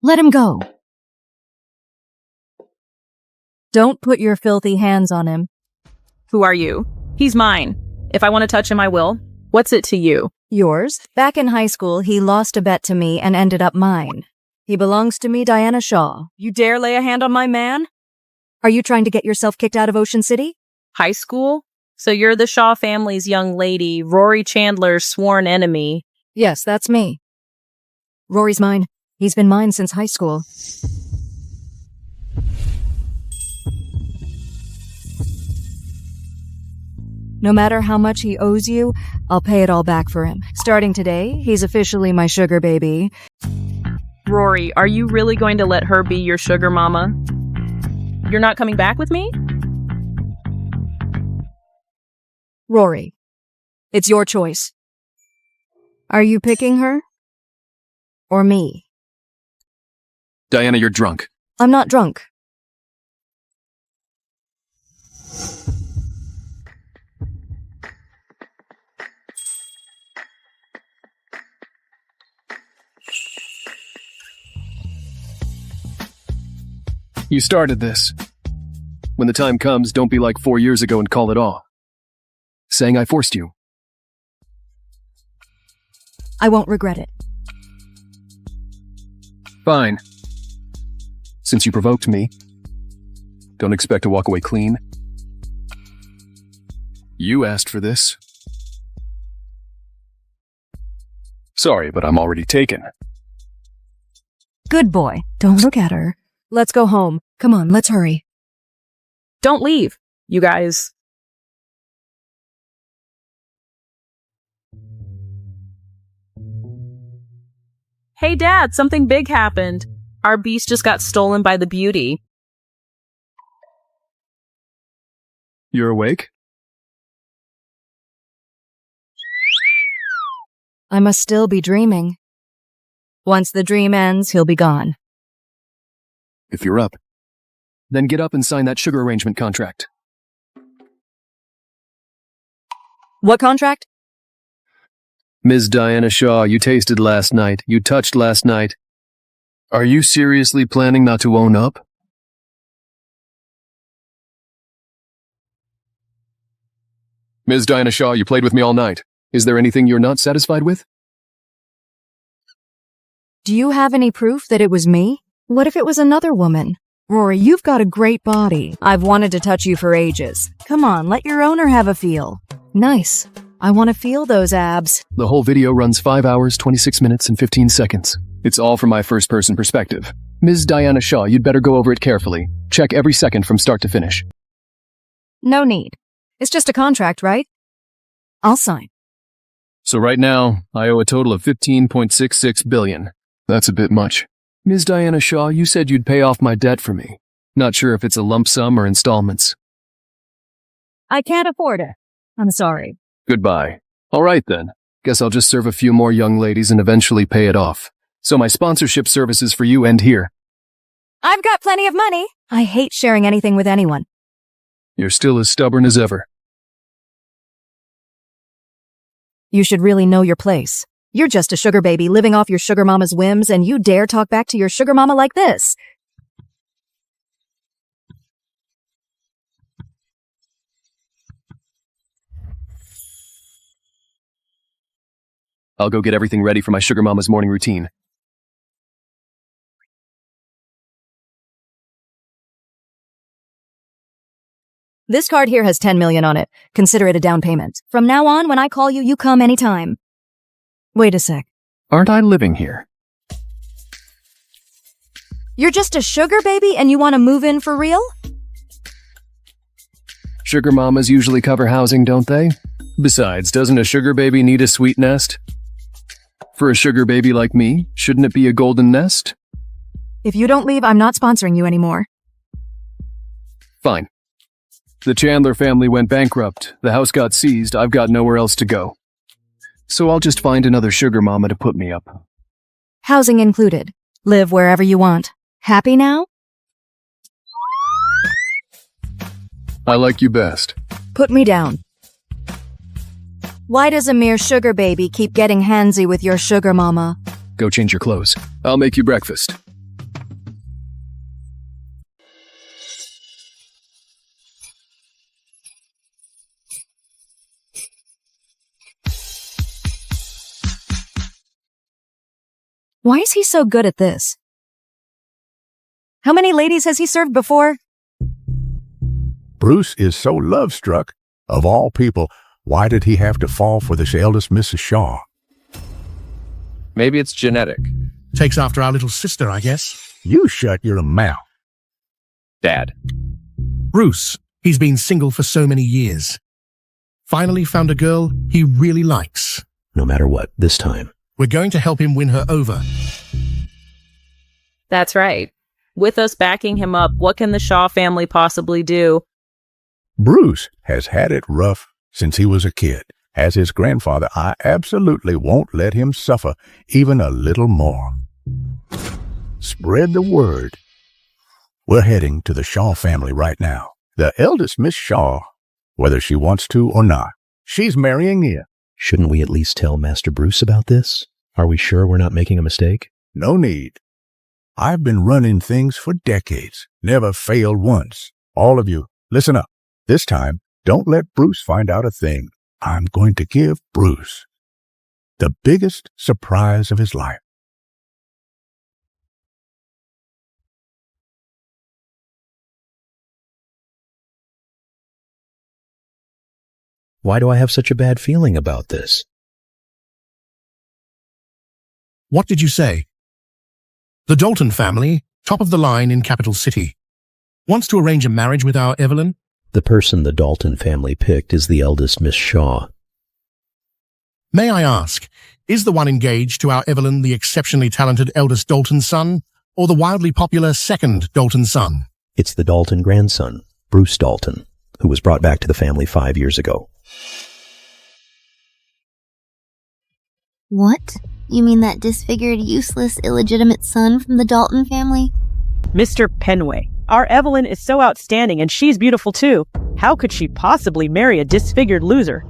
Let him go. Don't put your filthy hands on him. Who are you? He's mine. If I want to touch him, I will. What's it to you? Yours? Back in high school, he lost a bet to me and ended up mine. He belongs to me, Diana Shaw. You dare lay a hand on my man? Are you trying to get yourself kicked out of Ocean City? High school? So you're the Shaw family's young lady, Rory Chandler's sworn enemy. Yes, that's me. Rory's mine. He's been mine since high school. No matter how much he owes you, I'll pay it all back for him. Starting today, he's officially my sugar baby. Rory, are you really going to let her be your sugar mama? You're not coming back with me? Rory, it's your choice. Are you picking her? Or me? Diana, you're drunk. I'm not drunk. You started this. When the time comes, don't be like 4 years ago and call it off. Saying I forced you. I won't regret it. Fine. Since you provoked me, don't expect to walk away clean. You asked for this. Sorry, but I'm already taken. Good boy. Don't look at her. Let's go home. Come on, let's hurry. Don't leave, you guys. Hey, Dad, something big happened. Our beast just got stolen by the beauty. You're awake? I must still be dreaming. Once the dream ends, he'll be gone. If you're up, then get up and sign that sugar arrangement contract. What contract? Ms. Diana Shaw, you tasted last night. You touched last night. Are you seriously planning not to own up? Ms. Diana Shaw, you played with me all night. Is there anything you're not satisfied with? Do you have any proof that it was me? What if it was another woman? Rory, you've got a great body. I've wanted to touch you for ages. Come on, let your owner have a feel. Nice. I want to feel those abs. The whole video runs 5 hours, 26 minutes, and 15 seconds. It's all from my first-person perspective. Ms. Diana Shaw, you'd better go over it carefully. Check every second from start to finish. No need. It's just a contract, right? I'll sign. So right now, I owe a total of $15.66 billion. That's a bit much. Ms. Diana Shaw, you said you'd pay off my debt for me. Not sure if it's a lump sum or installments. I can't afford it. I'm sorry. Goodbye. All right then. Guess I'll just serve a few more young ladies and eventually pay it off. So my sponsorship services for you end here. I've got plenty of money. I hate sharing anything with anyone. You're still as stubborn as ever. You should really know your place. You're just a sugar baby living off your sugar mama's whims, and you dare talk back to your sugar mama like this. I'll go get everything ready for my sugar mama's morning routine. This card here has $10 million on it. Consider it a down payment. From now on, when I call you, you come anytime. Wait a sec. Aren't I living here? You're just a sugar baby and you want to move in for real? Sugar mamas usually cover housing, don't they? Besides, doesn't a sugar baby need a sweet nest? For a sugar baby like me, shouldn't it be a golden nest? If you don't leave, I'm not sponsoring you anymore. Fine. The Chandler family went bankrupt. The house got seized. I've got nowhere else to go. So I'll just find another sugar mama to put me up. Housing included. Live wherever you want. Happy now? I like you best. Put me down. Why does a mere sugar baby keep getting handsy with your sugar mama? Go change your clothes. I'll make you breakfast. Why is he so good at this? How many ladies has he served before? Bruce is so love-struck. Of all people, why did he have to fall for this eldest Mrs. Shaw? Maybe it's genetic. Takes after our little sister, I guess. You shut your mouth. Dad. Bruce, he's been single for so many years. Finally found a girl he really likes. No matter what, this time. We're going to help him win her over. That's right. With us backing him up, what can the Shaw family possibly do? Bruce has had it rough since he was a kid. As his grandfather, I absolutely won't let him suffer even a little more. Spread the word. We're heading to the Shaw family right now. The eldest Miss Shaw, whether she wants to or not, she's marrying in. Shouldn't we at least tell Master Bruce about this? Are we sure we're not making a mistake? No need. I've been running things for decades. Never failed once. All of you, listen up. This time, don't let Bruce find out a thing. I'm going to give Bruce the biggest surprise of his life. Why do I have such a bad feeling about this? What did you say? The Dalton family, top of the line in Capital City, wants to arrange a marriage with our Evelyn? The person the Dalton family picked is the eldest Miss Shaw. May I ask, is the one engaged to our Evelyn the exceptionally talented eldest Dalton son, or the wildly popular second Dalton son? It's the Dalton grandson, Bruce Dalton, who was brought back to the family 5 years ago. What? You mean that disfigured, useless, illegitimate son from the Dalton family? Mr. Penway, our Evelyn is so outstanding and she's beautiful too. How could she possibly marry a disfigured loser?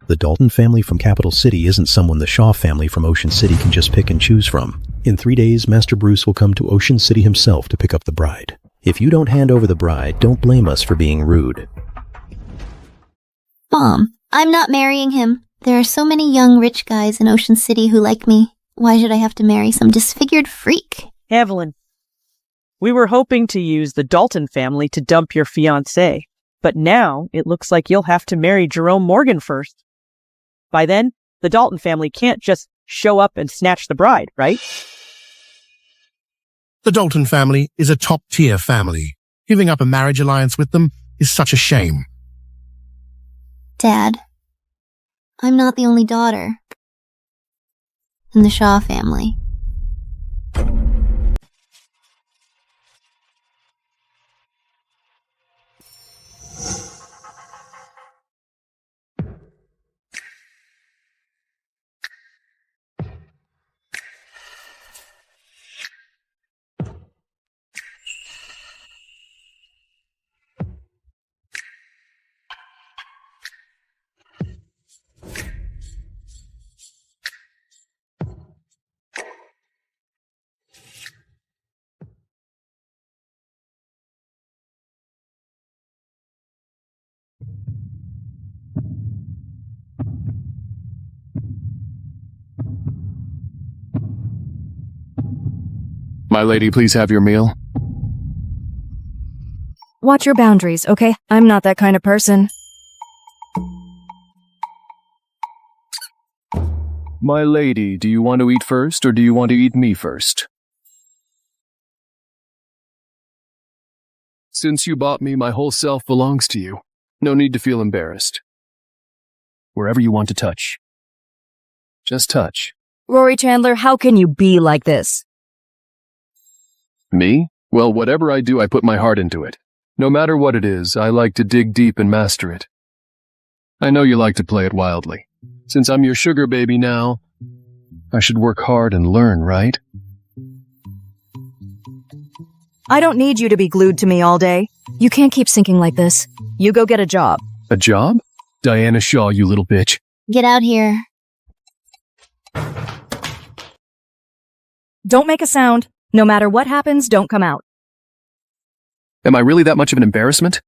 The Dalton family from Capital City isn't someone the Shaw family from Ocean City can just pick and choose from. In 3 days, Master Bruce will come to Ocean City himself to pick up the bride. If you don't hand over the bride, don't blame us for being rude. Mom, I'm not marrying him. There are so many young rich guys in Ocean City who like me. Why should I have to marry some disfigured freak? Evelyn, we were hoping to use the Dalton family to dump your fiancé, but now it looks like you'll have to marry Jerome Morgan first. By then, the Dalton family can't just show up and snatch the bride, right? The Dalton family is a top-tier family. Giving up a marriage alliance with them is such a shame. Dad, I'm not the only daughter in the Shaw family. My lady, please have your meal. Watch your boundaries, okay? I'm not that kind of person. My lady, do you want to eat first or do you want to eat me first? Since you bought me, my whole self belongs to you. No need to feel embarrassed. Wherever you want to touch. Just touch. Rory Chandler, how can you be like this? Me? Well, whatever I do, I put my heart into it. No matter what it is, I like to dig deep and master it. I know you like to play it wildly. Since I'm your sugar baby now, I should work hard and learn, right? I don't need you to be glued to me all day. You can't keep sinking like this. You go get a job. A job? Diana Shaw, you little bitch. Get out here. Don't make a sound. No matter what happens, don't come out. Am I really that much of an embarrassment?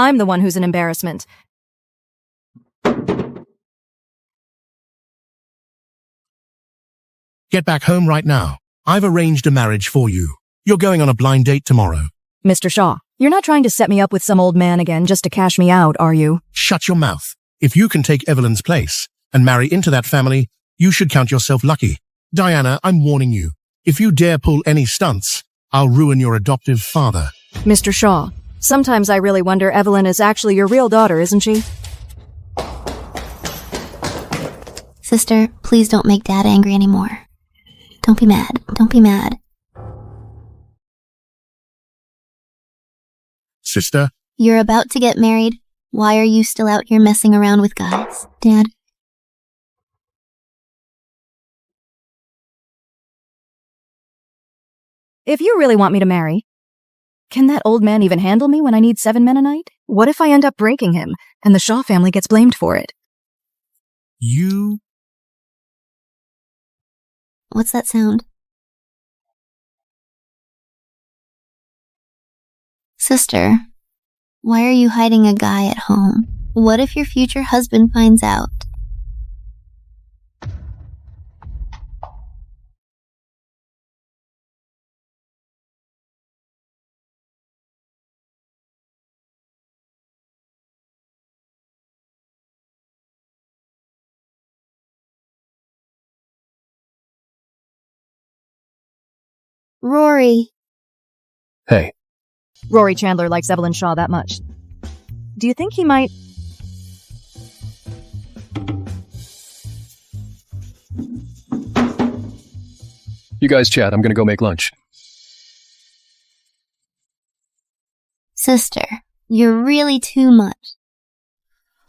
I'm the one who's an embarrassment. Get back home right now. I've arranged a marriage for you. You're going on a blind date tomorrow. Mr. Shaw, you're not trying to set me up with some old man again just to cash me out, are you? Shut your mouth. If you can take Evelyn's place and marry into that family, you should count yourself lucky. Diana, I'm warning you. If you dare pull any stunts, I'll ruin your adoptive father. Mr. Shaw, sometimes I really wonder Evelyn is actually your real daughter, isn't she? Sister, please don't make Dad angry anymore. Don't be mad. Don't be mad. Sister? You're about to get married. Why are you still out here messing around with guys? Dad? If you really want me to marry, can that old man even handle me when I need 7 men a night? What if I end up breaking him, and the Shaw family gets blamed for it? You... What's that sound? Sister, why are you hiding a guy at home? What if your future husband finds out? Rory. Hey, Rory Chandler likes Evelyn Shaw that much. Do you think he might... you guys chat. I'm gonna go make lunch. Sister, you're really too much.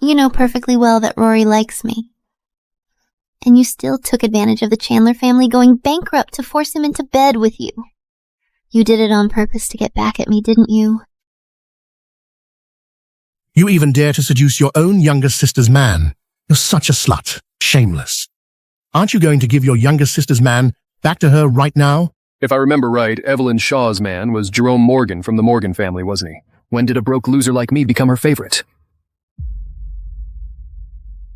You know perfectly well that Rory likes me. And you still took advantage of the Chandler family going bankrupt to force him into bed with you. You did it on purpose to get back at me, didn't you? You even dare to seduce your own younger sister's man. You're such a slut. Shameless. Aren't you going to give your younger sister's man back to her right now? If I remember right, Evelyn Shaw's man was Jerome Morgan from the Morgan family, wasn't he? When did a broke loser like me become her favorite?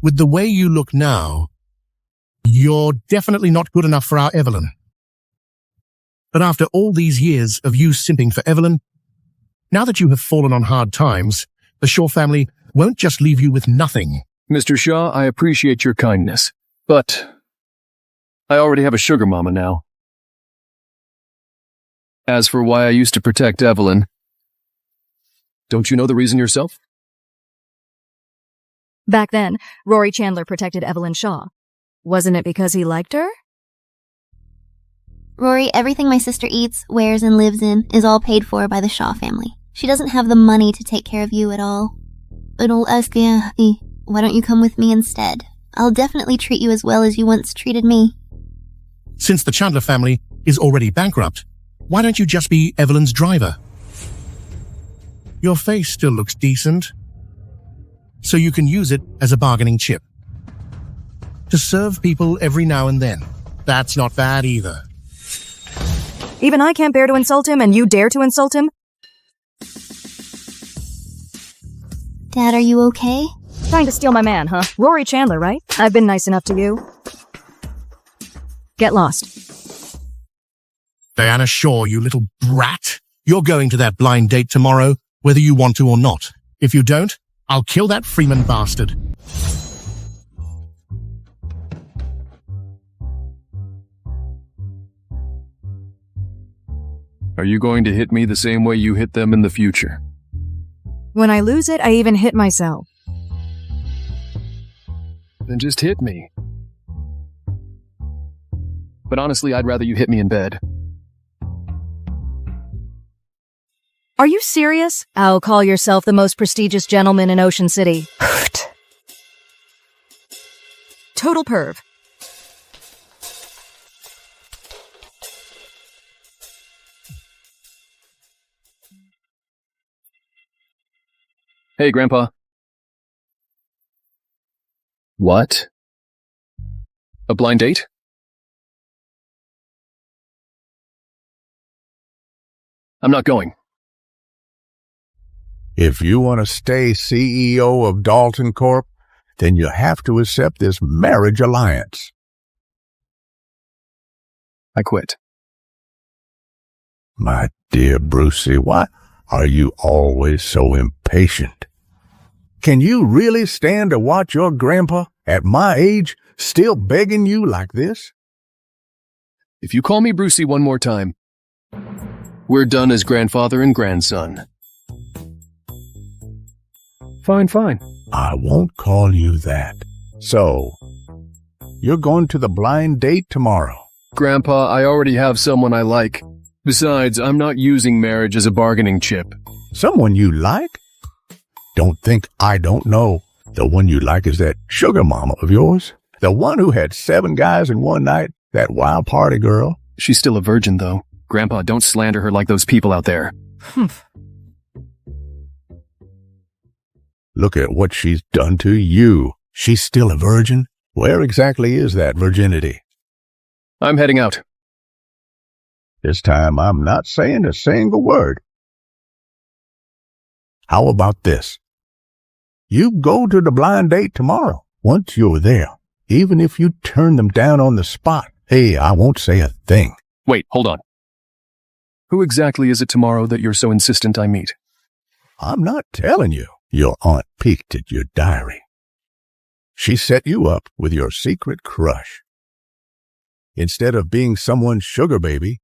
With the way you look now, you're definitely not good enough for our Evelyn. But after all these years of you simping for Evelyn, now that you have fallen on hard times, the Shaw family won't just leave you with nothing. Mr. Shaw, I appreciate your kindness, but I already have a sugar mama now. As for why I used to protect Evelyn, don't you know the reason yourself? Back then, Rory Chandler protected Evelyn Shaw. Wasn't it because he liked her? Rory, everything my sister eats, wears, and lives in is all paid for by the Shaw family. She doesn't have the money to take care of you at all. But why don't you come with me instead? I'll definitely treat you as well as you once treated me. Since the Chandler family is already bankrupt, why don't you just be Evelyn's driver? Your face still looks decent, so you can use it as a bargaining chip. To serve people every now and then. That's not bad either. Even I can't bear to insult him, and you dare to insult him? Dad, are you okay? Trying to steal my man, huh? Rory Chandler, right? I've been nice enough to you. Get lost. Diana Shaw, you little brat. You're going to that blind date tomorrow, whether you want to or not. If you don't, I'll kill that Freeman bastard. Are you going to hit me the same way you hit them in the future? When I lose it, I even hit myself. Then just hit me. But honestly, I'd rather you hit me in bed. Are you serious? Oh, call yourself the most prestigious gentleman in Ocean City. Total perv. Hey, Grandpa. What? A blind date? I'm not going. If you want to stay CEO of Dalton Corp., then you have to accept this marriage alliance. I quit. My dear Brucey, why are you always so impatient? Can you really stand to watch your grandpa, at my age, still begging you like this? If you call me Brucey one more time, we're done as grandfather and grandson. Fine. I won't call you that. So, you're going to the blind date tomorrow. Grandpa, I already have someone I like. Besides, I'm not using marriage as a bargaining chip. Someone you like? Don't think I don't know. The one you like is that sugar mama of yours. The one who had 7 guys in one night, that wild party girl. She's still a virgin, though. Grandpa, don't slander her like those people out there. Look at what she's done to you. She's still a virgin? Where exactly is that virginity? I'm heading out. This time I'm not saying a single word. How about this? You go to the blind date tomorrow. Once you're there, even if you turn them down on the spot, hey, I won't say a thing. Wait, hold on. Who exactly is it tomorrow that you're so insistent I meet? I'm not telling you. Your aunt peeked at your diary. She set you up with your secret crush. Instead of being someone's sugar baby,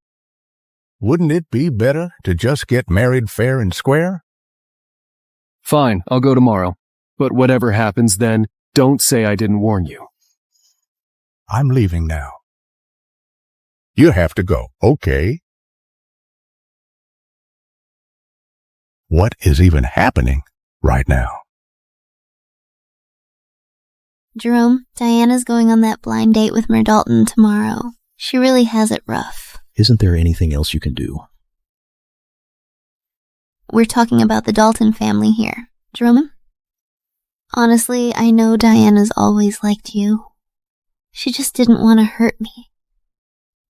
wouldn't it be better to just get married fair and square? Fine, I'll go tomorrow. But whatever happens then, don't say I didn't warn you. I'm leaving now. You have to go, okay? What is even happening right now? Jerome, Diana's going on that blind date with Dalton tomorrow. She really has it rough. Isn't there anything else you can do? We're talking about the Dalton family here. Jerome? Honestly, I know Diana's always liked you. She just didn't want to hurt me.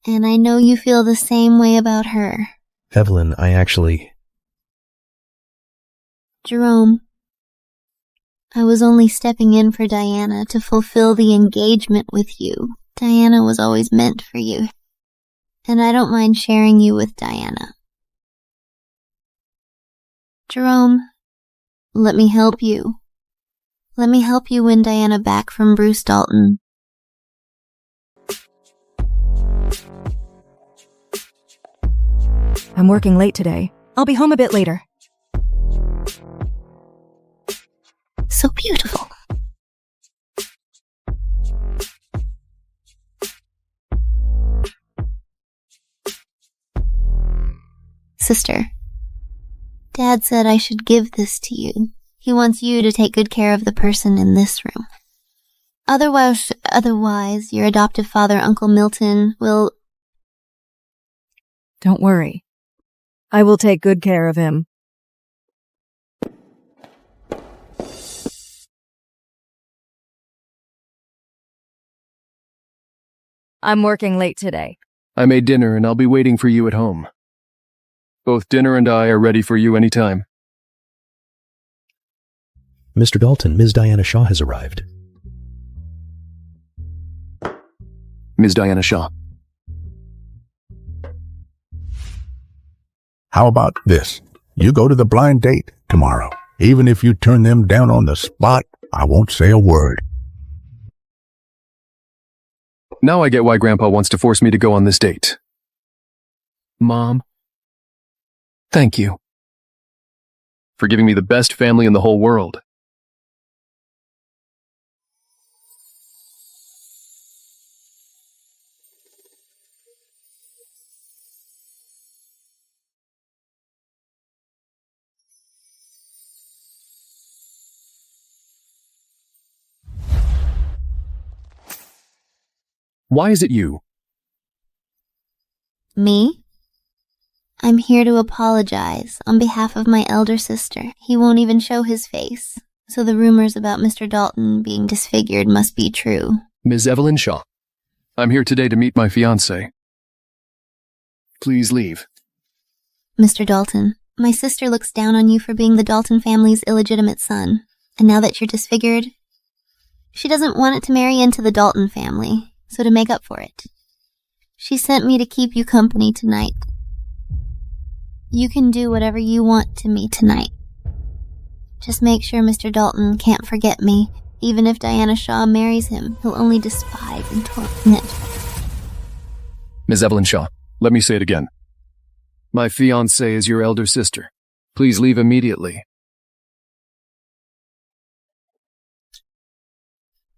And I know you feel the same way about her. Evelyn, I actually... Jerome, I was only stepping in for Diana to fulfill the engagement with you. Diana was always meant for you. And I don't mind sharing you with Diana. Jerome, let me help you. Let me help you win Diana back from Bruce Dalton. I'm working late today. I'll be home a bit later. So beautiful. Sister, Dad said I should give this to you. He wants you to take good care of the person in this room. Otherwise, your adoptive father, Uncle Milton, will... Don't worry. I will take good care of him. I'm working late today. I made dinner and I'll be waiting for you at home. Both dinner and I are ready for you anytime. Mr. Dalton, Ms. Diana Shaw has arrived. Ms. Diana Shaw. How about this? You go to the blind date tomorrow. Even if you turn them down on the spot, I won't say a word. Now I get why Grandpa wants to force me to go on this date. Mom, thank you for giving me the best family in the whole world. Why is it you? Me? I'm here to apologize on behalf of my elder sister. He won't even show his face, so the rumors about Mr. Dalton being disfigured must be true. Ms. Evelyn Shaw, I'm here today to meet my fiancé. Please leave. Mr. Dalton, My sister looks down on you for being the Dalton family's illegitimate son, and now that you're disfigured, she doesn't want it to marry into the Dalton family, so to make up for it, she sent me to keep you company tonight. You can do whatever you want to me tonight. Just make sure Mr. Dalton can't forget me. Even if Diana Shaw marries him, he'll only despise and torment. Ms. Evelyn Shaw, let me say it again. My fiancée is your elder sister. Please leave immediately.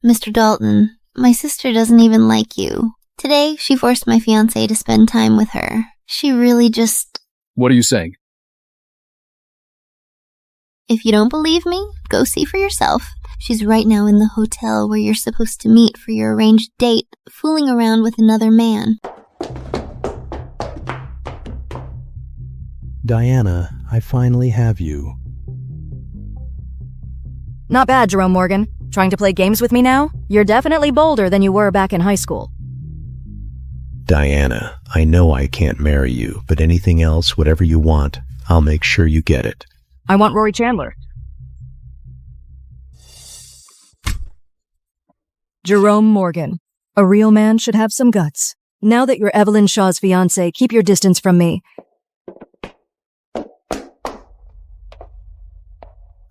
Mr. Dalton, my sister doesn't even like you. Today, she forced my fiancé to spend time with her. She really just... What are you saying? If you don't believe me, go see for yourself. She's right now in the hotel where you're supposed to meet for your arranged date, fooling around with another man. Diana, I finally have you. Not bad, Jerome Morgan. Trying to play games with me now? You're definitely bolder than you were back in high school. Diana, I know I can't marry you, but anything else, whatever you want, I'll make sure you get it. I want Rory Chandler. Jerome Morgan. A real man should have some guts. Now that you're Evelyn Shaw's fiancé, keep your distance from me.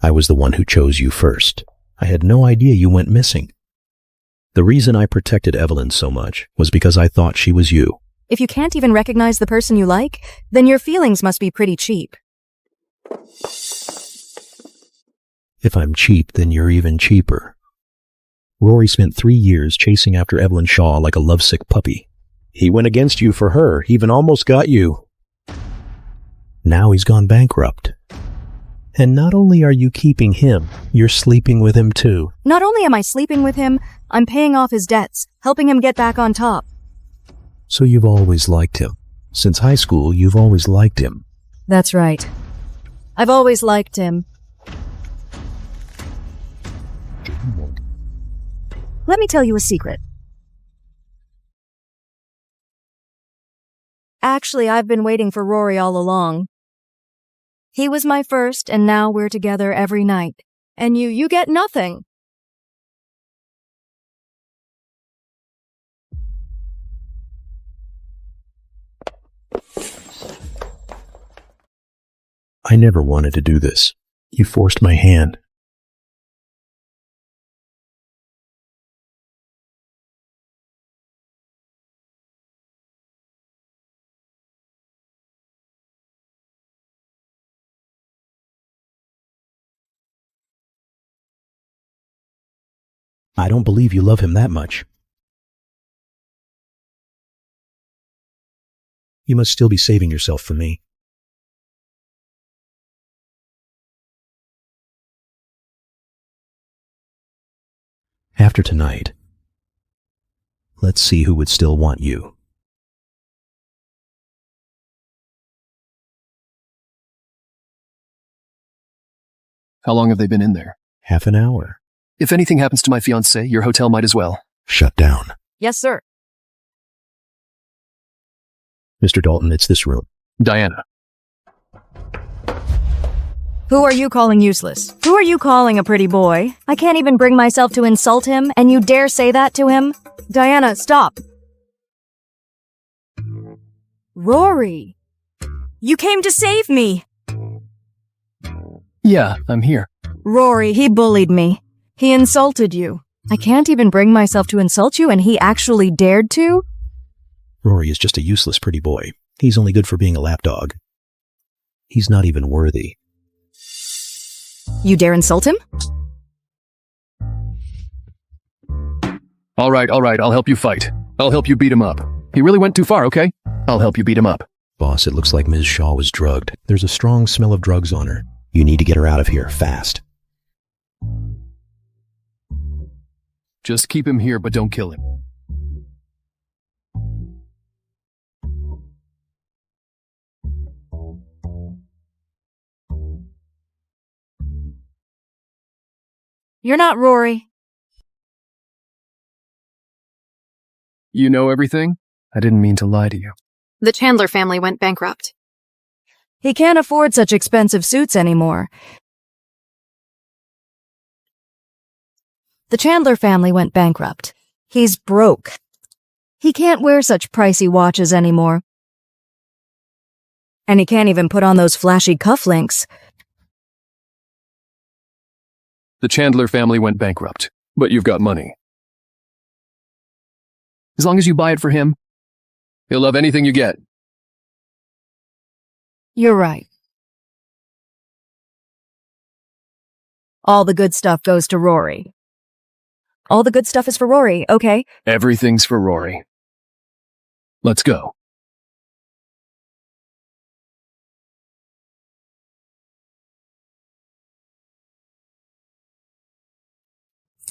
I was the one who chose you first. I had no idea you went missing. The reason I protected Evelyn so much was because I thought she was you. If you can't even recognize the person you like, then your feelings must be pretty cheap. If I'm cheap, then you're even cheaper. Rory spent 3 years chasing after Evelyn Shaw like a lovesick puppy. He went against you for her, even almost got you. Now he's gone bankrupt. And not only are you keeping him, you're sleeping with him too. Not only am I sleeping with him, I'm paying off his debts, helping him get back on top. So you've always liked him. Since high school, you've always liked him. That's right. I've always liked him. Let me tell you a secret. Actually, I've been waiting for Rory all along. He was my first, and now we're together every night. And you get nothing. I never wanted to do this. You forced my hand. I don't believe you love him that much. You must still be saving yourself for me. After tonight, let's see who would still want you. How long have they been in there? Half an hour. If anything happens to my fiancée, your hotel might as well. Shut down. Yes, sir. Mr. Dalton, it's this room. Diana. Who are you calling useless? Who are you calling a pretty boy? I can't even bring myself to insult him, and you dare say that to him? Diana, stop. Rory! You came to save me! Yeah, I'm here. Rory, he bullied me. He insulted you. I can't even bring myself to insult you, and he actually dared to? Rory is just a useless pretty boy. He's only good for being a lapdog. He's not even worthy. You dare insult him? All right, I'll help you fight. I'll help you beat him up. He really went too far, okay? I'll help you beat him up. Boss, it looks like Ms. Shaw was drugged. There's a strong smell of drugs on her. You need to get her out of here, fast. Just keep him here, but don't kill him. You're not Rory. You know everything? I didn't mean to lie to you. The Chandler family went bankrupt. He can't afford such expensive suits anymore. The Chandler family went bankrupt. He's broke. He can't wear such pricey watches anymore. And he can't even put on those flashy cufflinks. The Chandler family went bankrupt, but you've got money. As long as you buy it for him, he'll love anything you get. You're right. All the good stuff goes to Rory. All the good stuff is for Rory, okay? Everything's for Rory. Let's go.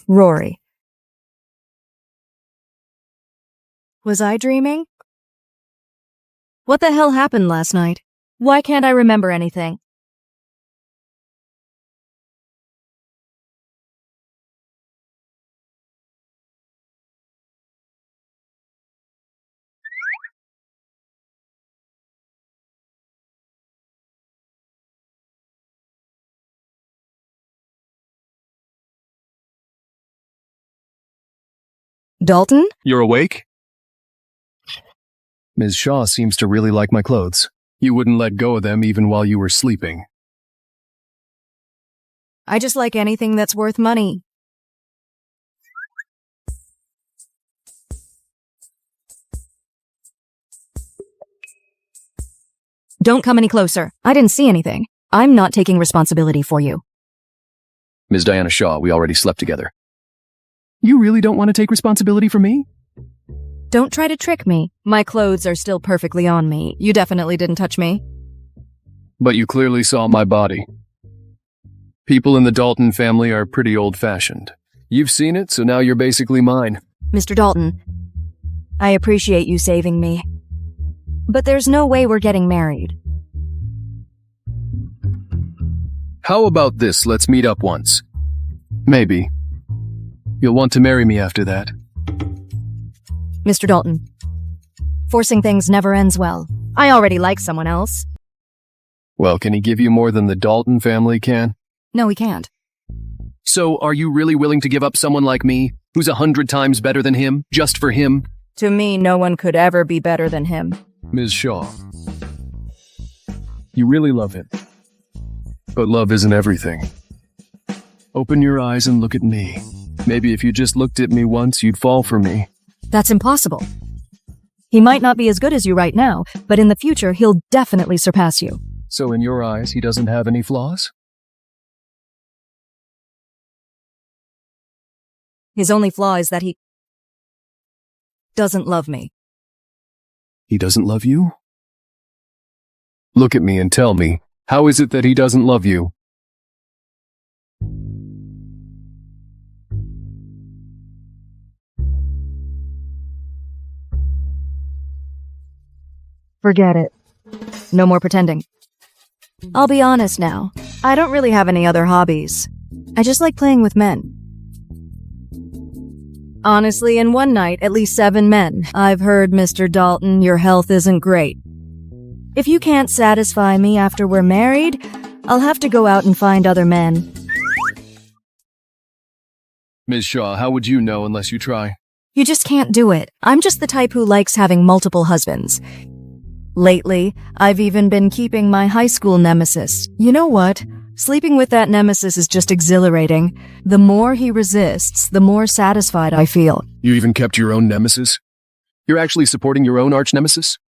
Rory. Was I dreaming? What the hell happened last night? Why can't I remember anything? Dalton? You're awake? Ms. Shaw seems to really like my clothes. You wouldn't let go of them even while you were sleeping. I just like anything that's worth money. Don't come any closer. I didn't see anything. I'm not taking responsibility for you. Ms. Diana Shaw, we already slept together. You really don't want to take responsibility for me? Don't try to trick me. My clothes are still perfectly on me. You definitely didn't touch me. But you clearly saw my body. People in the Dalton family are pretty old-fashioned. You've seen it, so now you're basically mine. Mr. Dalton, I appreciate you saving me. But there's no way we're getting married. How about this? Let's meet up once. Maybe. You'll want to marry me after that. Mr. Dalton, forcing things never ends well. I already like someone else. Well, can he give you more than the Dalton family can? No, he can't. So, are you really willing to give up someone like me, who's 100 times better than him, just for him? To me, no one could ever be better than him. Ms. Shaw, you really love him. But love isn't everything. Open your eyes and look at me. Maybe if you just looked at me once, you'd fall for me. That's impossible. He might not be as good as you right now, but in the future, he'll definitely surpass you. So in your eyes, he doesn't have any flaws? His only flaw is that he doesn't love me. He doesn't love you? Look at me and tell me, how is it that he doesn't love you? Forget it. No more pretending. I'll be honest now. I don't really have any other hobbies. I just like playing with men. Honestly, in one night, at least 7 men. I've heard, Mr. Dalton, your health isn't great. If you can't satisfy me after we're married, I'll have to go out and find other men. Ms. Shaw, how would you know unless you try? You just can't do it. I'm just the type who likes having multiple husbands. Lately, I've even been keeping my high school nemesis. You know what? Sleeping with that nemesis is just exhilarating. The more he resists, the more satisfied I feel. You even kept your own nemesis? You're actually supporting your own arch-nemesis?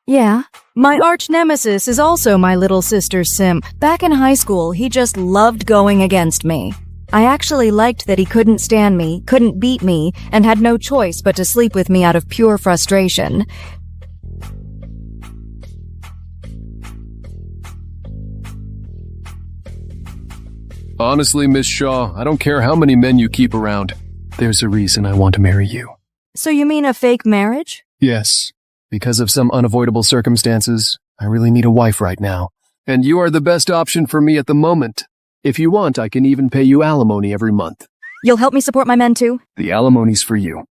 Yeah. My arch-nemesis is also my little sister Sim. Back in high school, he just loved going against me. I actually liked that he couldn't stand me, couldn't beat me, and had no choice but to sleep with me out of pure frustration. Honestly, Miss Shaw, I don't care how many men you keep around. There's a reason I want to marry you. So you mean a fake marriage? Yes. Because of some unavoidable circumstances, I really need a wife right now. And you are the best option for me at the moment. If you want, I can even pay you alimony every month. You'll help me support my men too? The alimony's for you.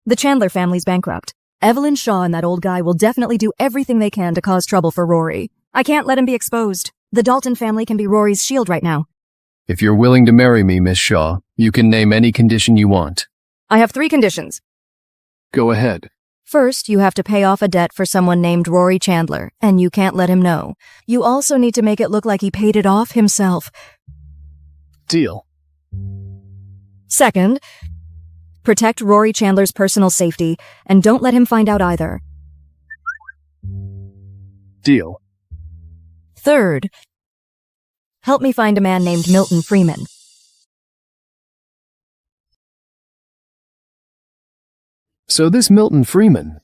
The Chandler family's bankrupt. Evelyn Shaw and that old guy will definitely do everything they can to cause trouble for Rory. I can't let him be exposed. The Dalton family can be Rory's shield right now. If you're willing to marry me, Miss Shaw, you can name any condition you want. I have 3 conditions. Go ahead. First, you have to pay off a debt for someone named Rory Chandler, and you can't let him know. You also need to make it look like he paid it off himself. Deal. Second, protect Rory Chandler's personal safety, and don't let him find out either. Deal. Third, help me find a man named Milton Freeman. So this Milton Freeman,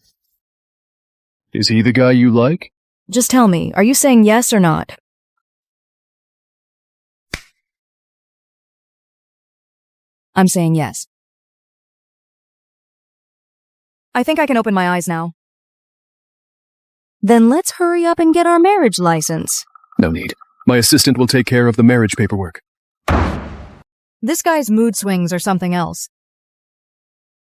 is he the guy you like? Just tell me, are you saying yes or not? I'm saying yes. I think I can open my eyes now. Then let's hurry up and get our marriage license. No need. My assistant will take care of the marriage paperwork. This guy's mood swings or something else.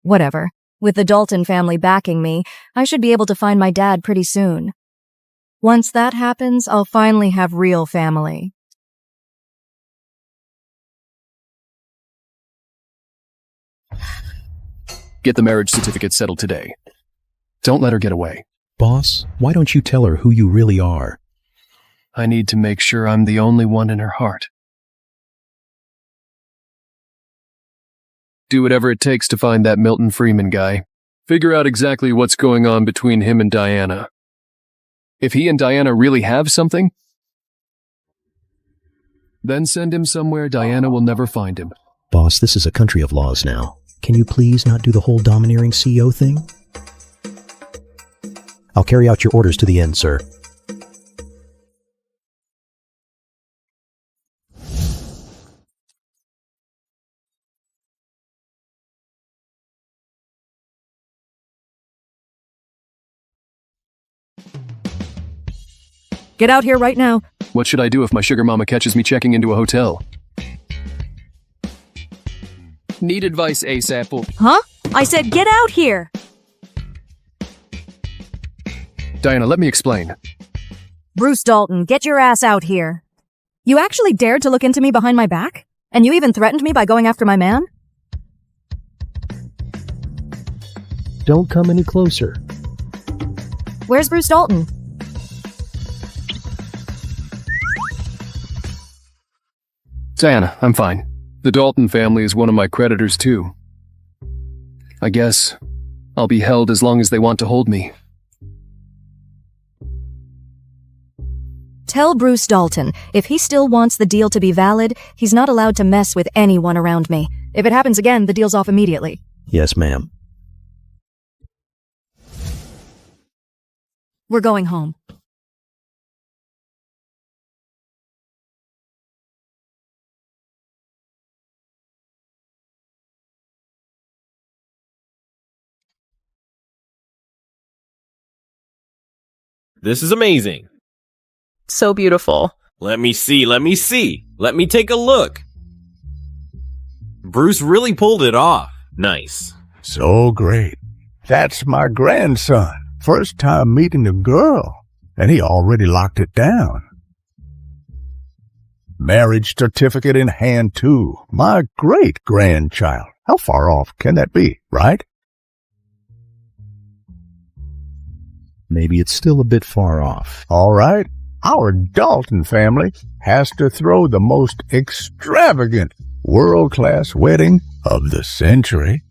Whatever. With the Dalton family backing me, I should be able to find my dad pretty soon. Once that happens, I'll finally have real family. Get the marriage certificate settled today. Don't let her get away. Boss, why don't you tell her who you really are? I need to make sure I'm the only one in her heart. Do whatever it takes to find that Milton Freeman guy. Figure out exactly what's going on between him and Diana. If he and Diana really have something, then send him somewhere Diana will never find him. Boss, this is a country of laws now. Can you please not do the whole domineering CEO thing? I'll carry out your orders to the end, sir. Get out here right now. What should I do if my sugar mama catches me checking into a hotel? Need advice ASAP. Huh? I said get out here! Diana, let me explain. Bruce Dalton, get your ass out here. You actually dared to look into me behind my back? And you even threatened me by going after my man? Don't come any closer. Where's Bruce Dalton? Diana, I'm fine. The Dalton family is one of my creditors, too. I guess I'll be held as long as they want to hold me. Tell Bruce Dalton, if he still wants the deal to be valid, he's not allowed to mess with anyone around me. If it happens again, the deal's off immediately. Yes, ma'am. We're going home. This is amazing. So beautiful. Let me see. Let me take a look. Bruce really pulled it off. Nice. So great. That's my grandson. First time meeting a girl, and he already locked it down. Marriage certificate in hand, too. My great-grandchild. How far off can that be, right? Maybe it's still a bit far off. All right. Our Dalton family has to throw the most extravagant, world-class wedding of the century.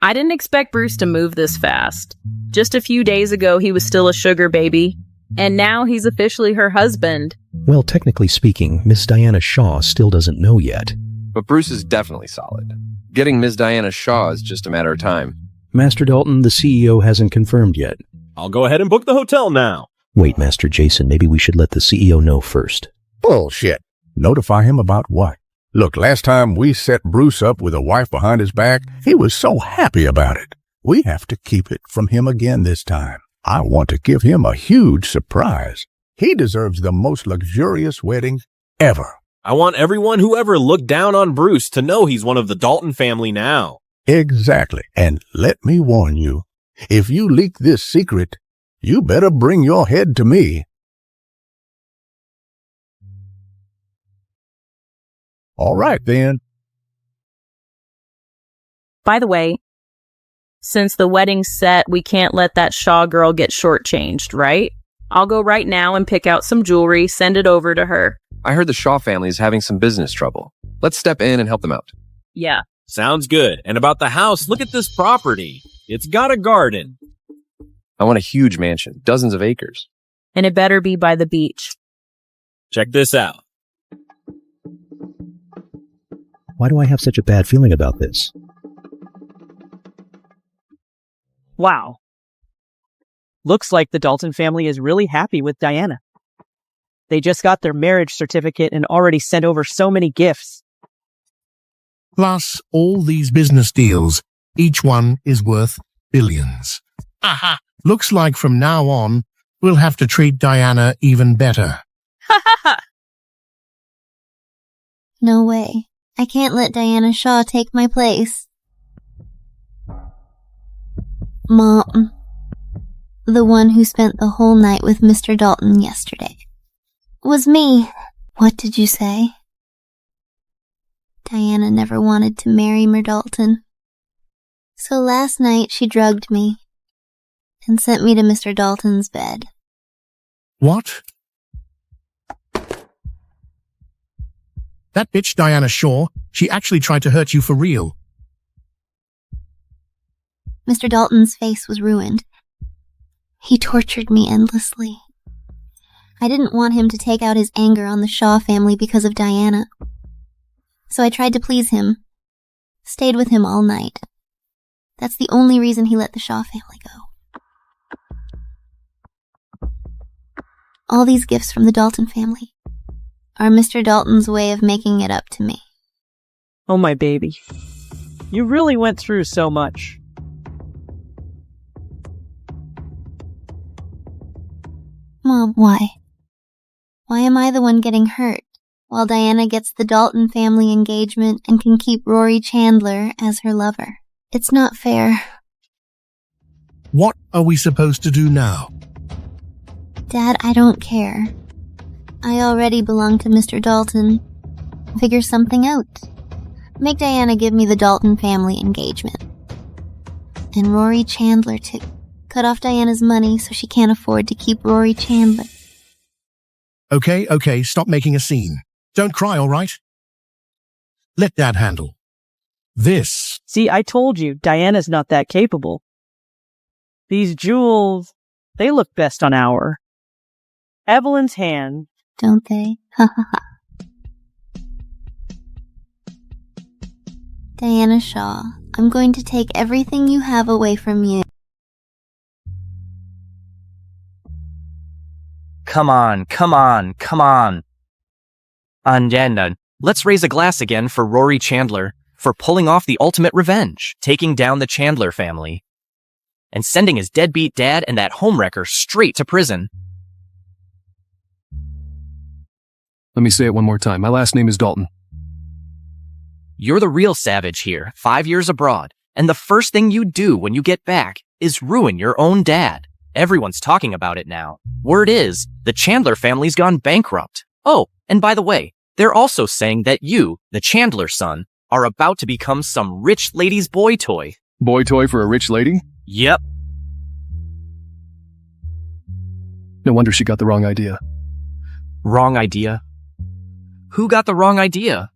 I didn't expect Bruce to move this fast. Just a few days ago, he was still a sugar baby, and now he's officially her husband. Well, technically speaking, Miss Diana Shaw still doesn't know yet. But Bruce is definitely solid. Getting Ms. Diana Shaw is just a matter of time. Master Dalton, the CEO hasn't confirmed yet. I'll go ahead and book the hotel now. Wait, Master Jason, maybe we should let the CEO know first. Bullshit. Notify him about what? Look, last time we set Bruce up with a wife behind his back, he was so happy about it. We have to keep it from him again this time. I want to give him a huge surprise. He deserves the most luxurious wedding ever. I want everyone who ever looked down on Bruce to know he's one of the Dalton family now. Exactly. And let me warn you, If you leak this secret, you better bring your head to me. All right, then. By the way, since the wedding's set, we can't let that Shaw girl get shortchanged, right? I'll go right now and pick out some jewelry, send it over to her. I heard the Shaw family is having some business trouble. Let's step in and help them out. Yeah. Sounds good. And about the house, look at this property. It's got a garden. I want a huge mansion, dozens of acres. And it better be by the beach. Check this out. Why do I have such a bad feeling about this? Wow. Looks like the Dalton family is really happy with Diana. They just got their marriage certificate and already sent over so many gifts. Plus, all these business deals, each one is worth billions. Aha! Looks like from now on, we'll have to treat Diana even better. Ha ha ha! No way. I can't let Diana Shaw take my place. Mom, the one who spent the whole night with Mr. Dalton yesterday, was me. What did you say? Diana never wanted to marry Dalton. So last night she drugged me and sent me to Mr. Dalton's bed. What? That bitch Diana Shaw, she actually tried to hurt you for real. Mr. Dalton's face was ruined. He tortured me endlessly. I didn't want him to take out his anger on the Shaw family because of Diana. So I tried to please him. Stayed with him all night. That's the only reason he let the Shaw family go. All these gifts from the Dalton family are Mr. Dalton's way of making it up to me. Oh, my baby. You really went through so much. Mom, why? Why am I the one getting hurt, while Diana gets the Dalton family engagement and can keep Rory Chandler as her lover? It's not fair. What are we supposed to do now? Dad, I don't care. I already belong to Mr. Dalton. Figure something out. Make Diana give me the Dalton family engagement. And Rory Chandler too. Cut off Diana's money so she can't afford to keep Rory Chandler. Okay, stop making a scene. Don't cry, all right? Let Dad handle this. See, I told you, Diana's not that capable. These jewels, they look best on our. Evelyn's hand. Don't they? Ha ha ha. Diana Shaw, I'm going to take everything you have away from you. Come on. And let's raise a glass again for Rory Chandler for pulling off the ultimate revenge, taking down the Chandler family, and sending his deadbeat dad and that homewrecker straight to prison. Let me say it one more time. My last name is Dalton. You're the real savage here, 5 years abroad, and the first thing you do when you get back is ruin your own dad. Everyone's talking about it now. Word is, the Chandler family's gone bankrupt. Oh, and by the way, they're also saying that you, the Chandler son, are about to become some rich lady's boy toy. Boy toy for a rich lady? Yep. No wonder she got the wrong idea. Wrong idea? Who got the wrong idea?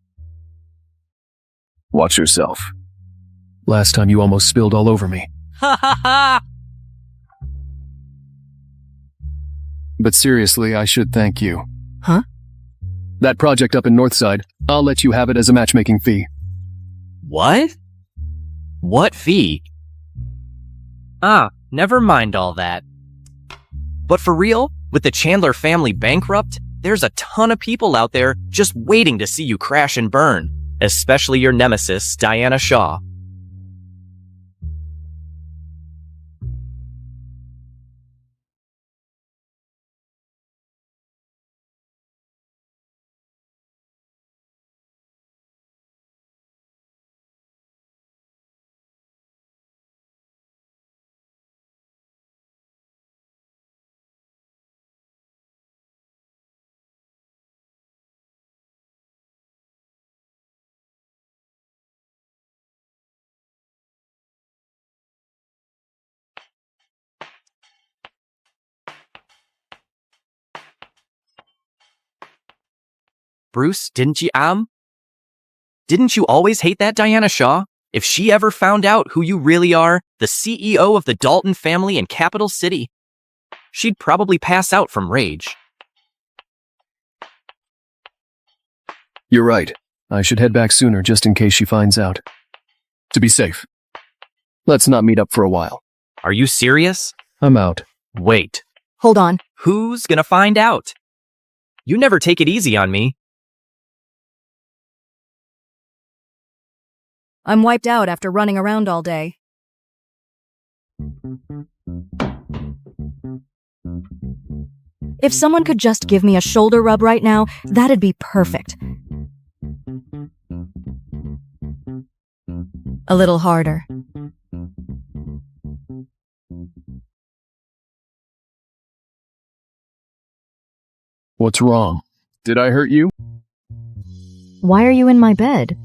Watch yourself. Last time you almost spilled all over me. Ha ha ha! But seriously, I should thank you. Huh? That project up in Northside, I'll let you have it as a matchmaking fee. What? What fee? Ah, never mind all that. But for real, with the Chandler family bankrupt, there's a ton of people out there just waiting to see you crash and burn, especially your nemesis, Diana Shaw. Bruce, didn't you, Didn't you always hate that Diana Shaw? If she ever found out who you really are, the CEO of the Dalton family in Capital City, she'd probably pass out from rage. You're right. I should head back sooner just in case she finds out. To be safe. Let's not meet up for a while. Are you serious? I'm out. Wait. Hold on. Who's gonna find out? You never take it easy on me. I'm wiped out after running around all day. If someone could just give me a shoulder rub right now, that'd be perfect. A little harder. What's wrong? Did I hurt you? Why are you in my bed?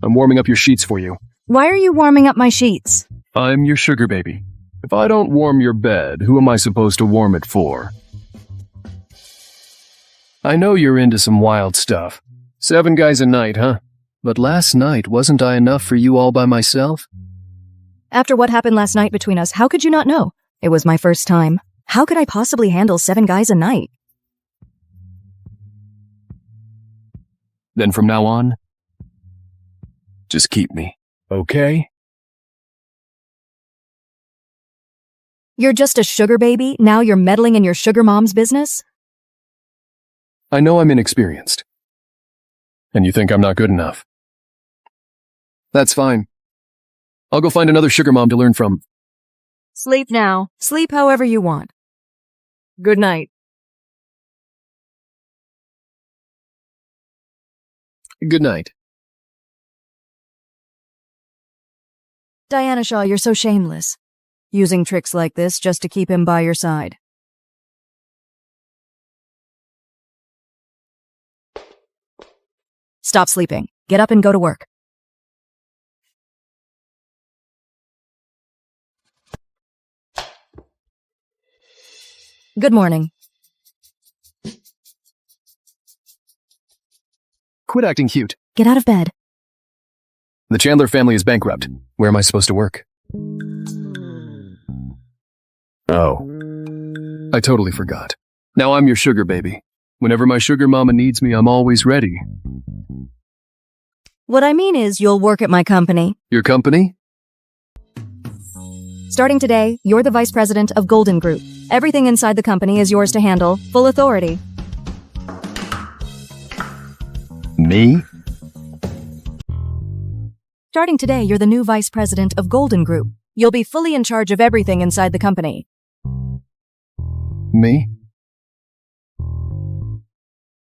I'm warming up your sheets for you. Why are you warming up my sheets? I'm your sugar baby. If I don't warm your bed, who am I supposed to warm it for? I know you're into some wild stuff. 7 guys a night, huh? But last night, wasn't I enough for you all by myself? After what happened last night between us, how could you not know? It was my first time. How could I possibly handle 7 guys a night? Then from now on, just keep me, okay? You're just a sugar baby, now you're meddling in your sugar mom's business? I know I'm inexperienced. And you think I'm not good enough. That's fine. I'll go find another sugar mom to learn from. Sleep now. Sleep however you want. Good night. Good night. Diana Shaw, you're so shameless. Using tricks like this just to keep him by your side. Stop sleeping. Get up and go to work. Good morning. Quit acting cute. Get out of bed. The Chandler family is bankrupt. Where am I supposed to work? Oh. I totally forgot. Now I'm your sugar baby. Whenever my sugar mama needs me, I'm always ready. What I mean is you'll work at my company. Your company? Starting today, you're the vice president of Golden Group. Everything inside the company is yours to handle. Full authority. Me? Starting today, you're the new vice president of Golden Group. You'll be fully in charge of everything inside the company. Me?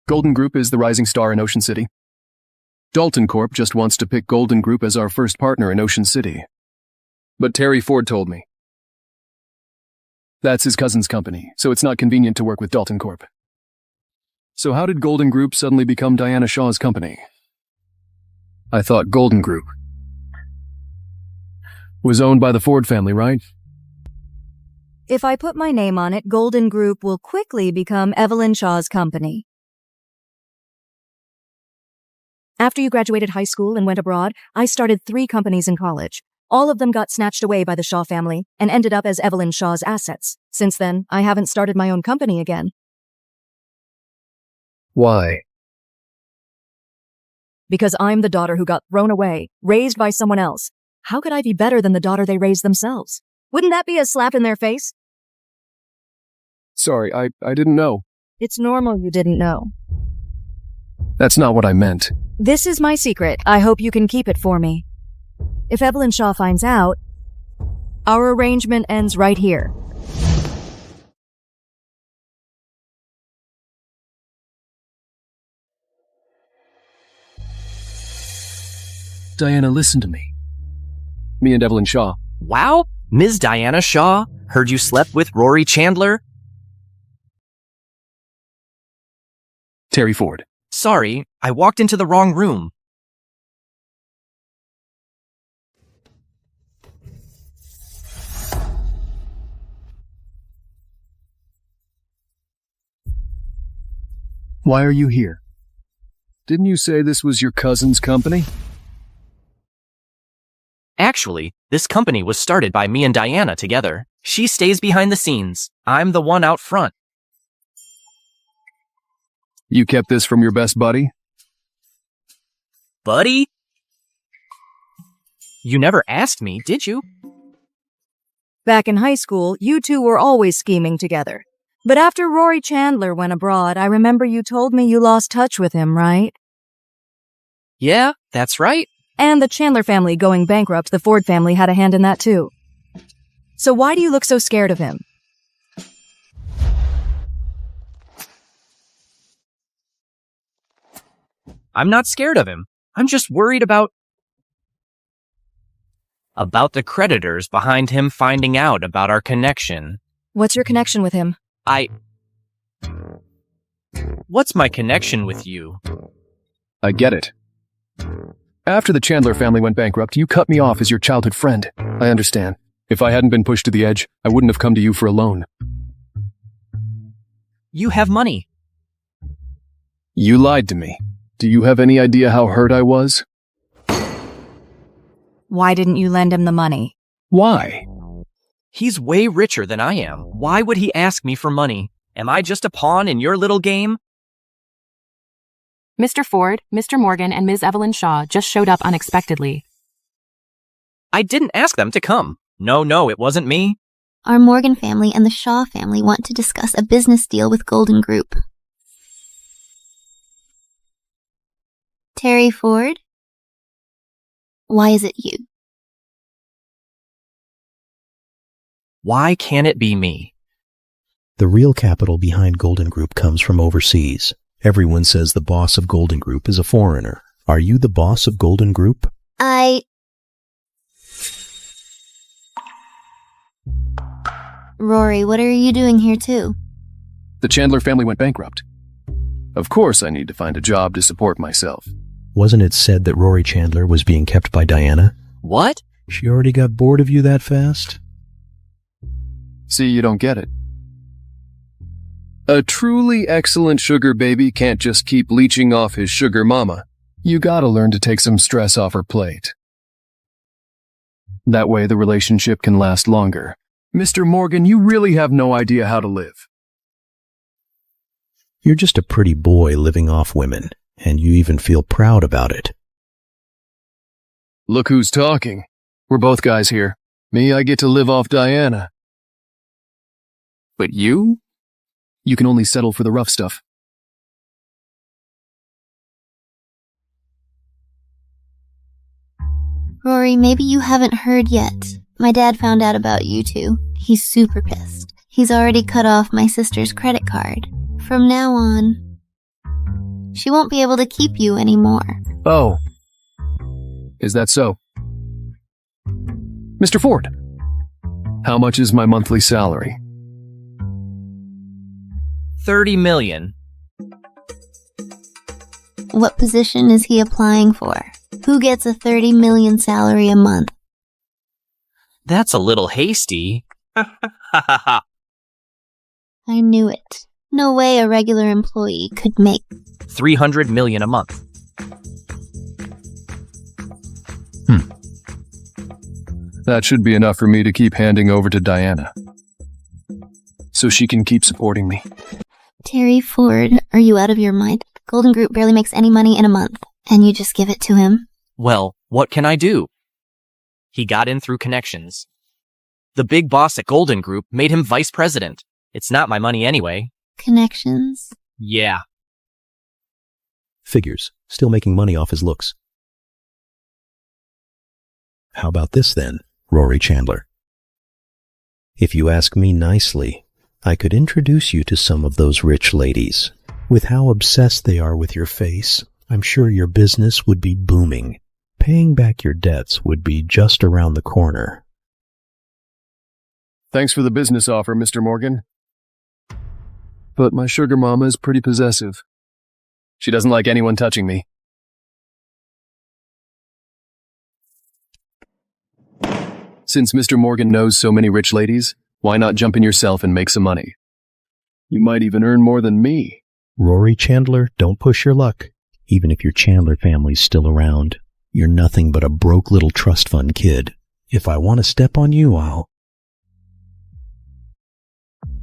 Golden Group is the rising star in Ocean City. Dalton Corp just wants to pick Golden Group as our first partner in Ocean City. But Terry Ford told me. That's his cousin's company, so it's not convenient to work with Dalton Corp. So how did Golden Group suddenly become Diana Shaw's company? I thought Golden Group was owned by the Ford family, right? If I put my name on it, Golden Group will quickly become Evelyn Shaw's company. After you graduated high school and went abroad, I started 3 companies in college. All of them got snatched away by the Shaw family and ended up as Evelyn Shaw's assets. Since then, I haven't started my own company again. Why? Because I'm the daughter who got thrown away, raised by someone else. How could I be better than the daughter they raised themselves? Wouldn't that be a slap in their face? Sorry, I didn't know. It's normal you didn't know. That's not what I meant. This is my secret. I hope you can keep it for me. If Evelyn Shaw finds out, our arrangement ends right here. Diana, listen to me. Me and Evelyn Shaw. Wow, Ms. Diana Shaw, heard you slept with Rory Chandler? Terry Ford. Sorry, I walked into the wrong room. Why are you here? Didn't you say this was your cousin's company? Actually, this company was started by me and Diana together. She stays behind the scenes. I'm the one out front. You kept this from your best buddy? Buddy? You never asked me, did you? Back in high school, you two were always scheming together. But after Rory Chandler went abroad, I remember you told me you lost touch with him, right? Yeah, that's right. And the Chandler family going bankrupt, the Ford family had a hand in that too. So why do you look so scared of him? I'm not scared of him. I'm just worried about the creditors behind him finding out about our connection. What's your connection with him? What's my connection with you? I get it. After the Chandler family went bankrupt, you cut me off as your childhood friend. I understand. If I hadn't been pushed to the edge, I wouldn't have come to you for a loan. You have money. You lied to me. Do you have any idea how hurt I was? Why didn't you lend him the money? Why? He's way richer than I am. Why would he ask me for money? Am I just a pawn in your little game? Mr. Ford, Mr. Morgan, and Ms. Evelyn Shaw just showed up unexpectedly. I didn't ask them to come. No, it wasn't me. Our Morgan family and the Shaw family want to discuss a business deal with Golden Group. Terry Ford? Why is it you? Why can't it be me? The real capital behind Golden Group comes from overseas. Everyone says the boss of Golden Group is a foreigner. Are you the boss of Golden Group? Rory, what are you doing here too? The Chandler family went bankrupt. Of course I need to find a job to support myself. Wasn't it said that Rory Chandler was being kept by Diana? What? She already got bored of you that fast? See, you don't get it. A truly excellent sugar baby can't just keep leeching off his sugar mama. You gotta learn to take some stress off her plate. That way the relationship can last longer. Mr. Morgan, you really have no idea how to live. You're just a pretty boy living off women, and you even feel proud about it. Look who's talking. We're both guys here. Me, I get to live off Diana. But you? You can only settle for the rough stuff. Rory, maybe you haven't heard yet. My dad found out about you two. He's super pissed. He's already cut off my sister's credit card. From now on, she won't be able to keep you anymore. Oh. Is that so? Mr. Ford, how much is my monthly salary? 30 million. What position is he applying for? Who gets a 30 million salary a month? That's a little hasty. I knew it. No way a regular employee could make 300 million a month. That should be enough for me to keep handing over to Diana. So she can keep supporting me. Terry Ford, are you out of your mind? Golden Group barely makes any money in a month, and you just give it to him? Well, what can I do? He got in through connections. The big boss at Golden Group made him vice president. It's not my money anyway. Connections? Yeah. Figures. Still making money off his looks. How about this then, Rory Chandler? If you ask me nicely, I could introduce you to some of those rich ladies. With how obsessed they are with your face, I'm sure your business would be booming. Paying back your debts would be just around the corner. Thanks for the business offer, Mr. Morgan. But my sugar mama is pretty possessive. She doesn't like anyone touching me. Since Mr. Morgan knows so many rich ladies, why not jump in yourself and make some money? You might even earn more than me. Rory Chandler, don't push your luck. Even if your Chandler family's still around, you're nothing but a broke little trust fund kid. If I want to step on you, I'll...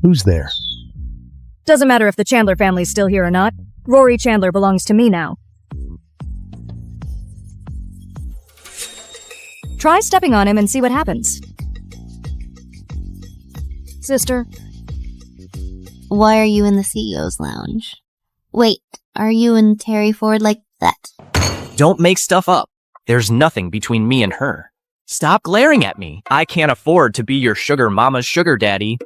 Who's there? Doesn't matter if the Chandler family's still here or not. Rory Chandler belongs to me now. Try stepping on him and see what happens. Sister. Why are you in the CEO's lounge? Wait, are you and Terry Ford like that? Don't make stuff up. There's nothing between me and her. Stop glaring at me. I can't afford to be your sugar mama's sugar daddy.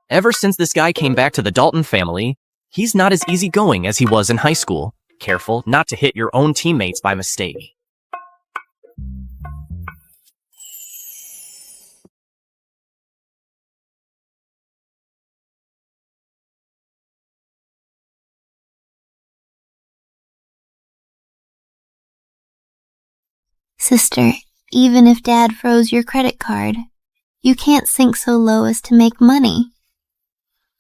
Ever since this guy came back to the Dalton family, he's not as easygoing as he was in high school. Careful not to hit your own teammates by mistake. Sister, even if Dad froze your credit card, you can't sink so low as to make money.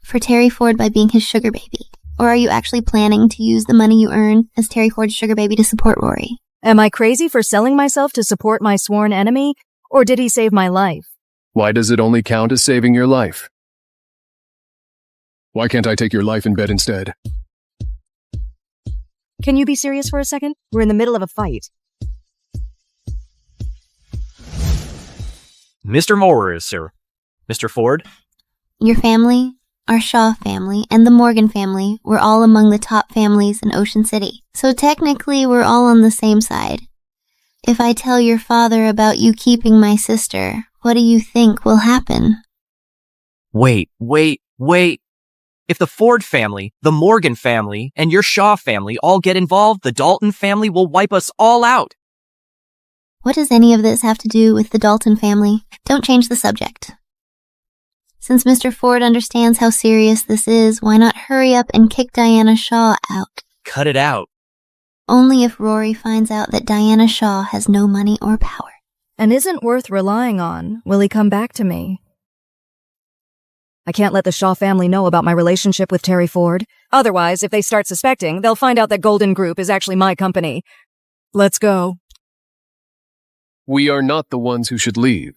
For Terry Ford by being his sugar baby? Or are you actually planning to use the money you earn as Terry Ford's sugar baby to support Rory? Am I crazy for selling myself to support my sworn enemy? Or did he save my life? Why does it only count as saving your life? Why can't I take your life in bed instead? Can you be serious for a second? We're in the middle of a fight. Mr. Morris, sir. Mr. Ford? Your family, our Shaw family, and the Morgan family were all among the top families in Ocean City. So technically, we're all on the same side. If I tell your father about you keeping my sister, what do you think will happen? Wait. If the Ford family, the Morgan family, and your Shaw family all get involved, the Dalton family will wipe us all out. What does any of this have to do with the Dalton family? Don't change the subject. Since Mr. Ford understands how serious this is, why not hurry up and kick Diana Shaw out? Cut it out. Only if Rory finds out that Diana Shaw has no money or power. And isn't worth relying on, will he come back to me? I can't let the Shaw family know about my relationship with Terry Ford. Otherwise, if they start suspecting, they'll find out that Golden Group is actually my company. Let's go. We are not the ones who should leave.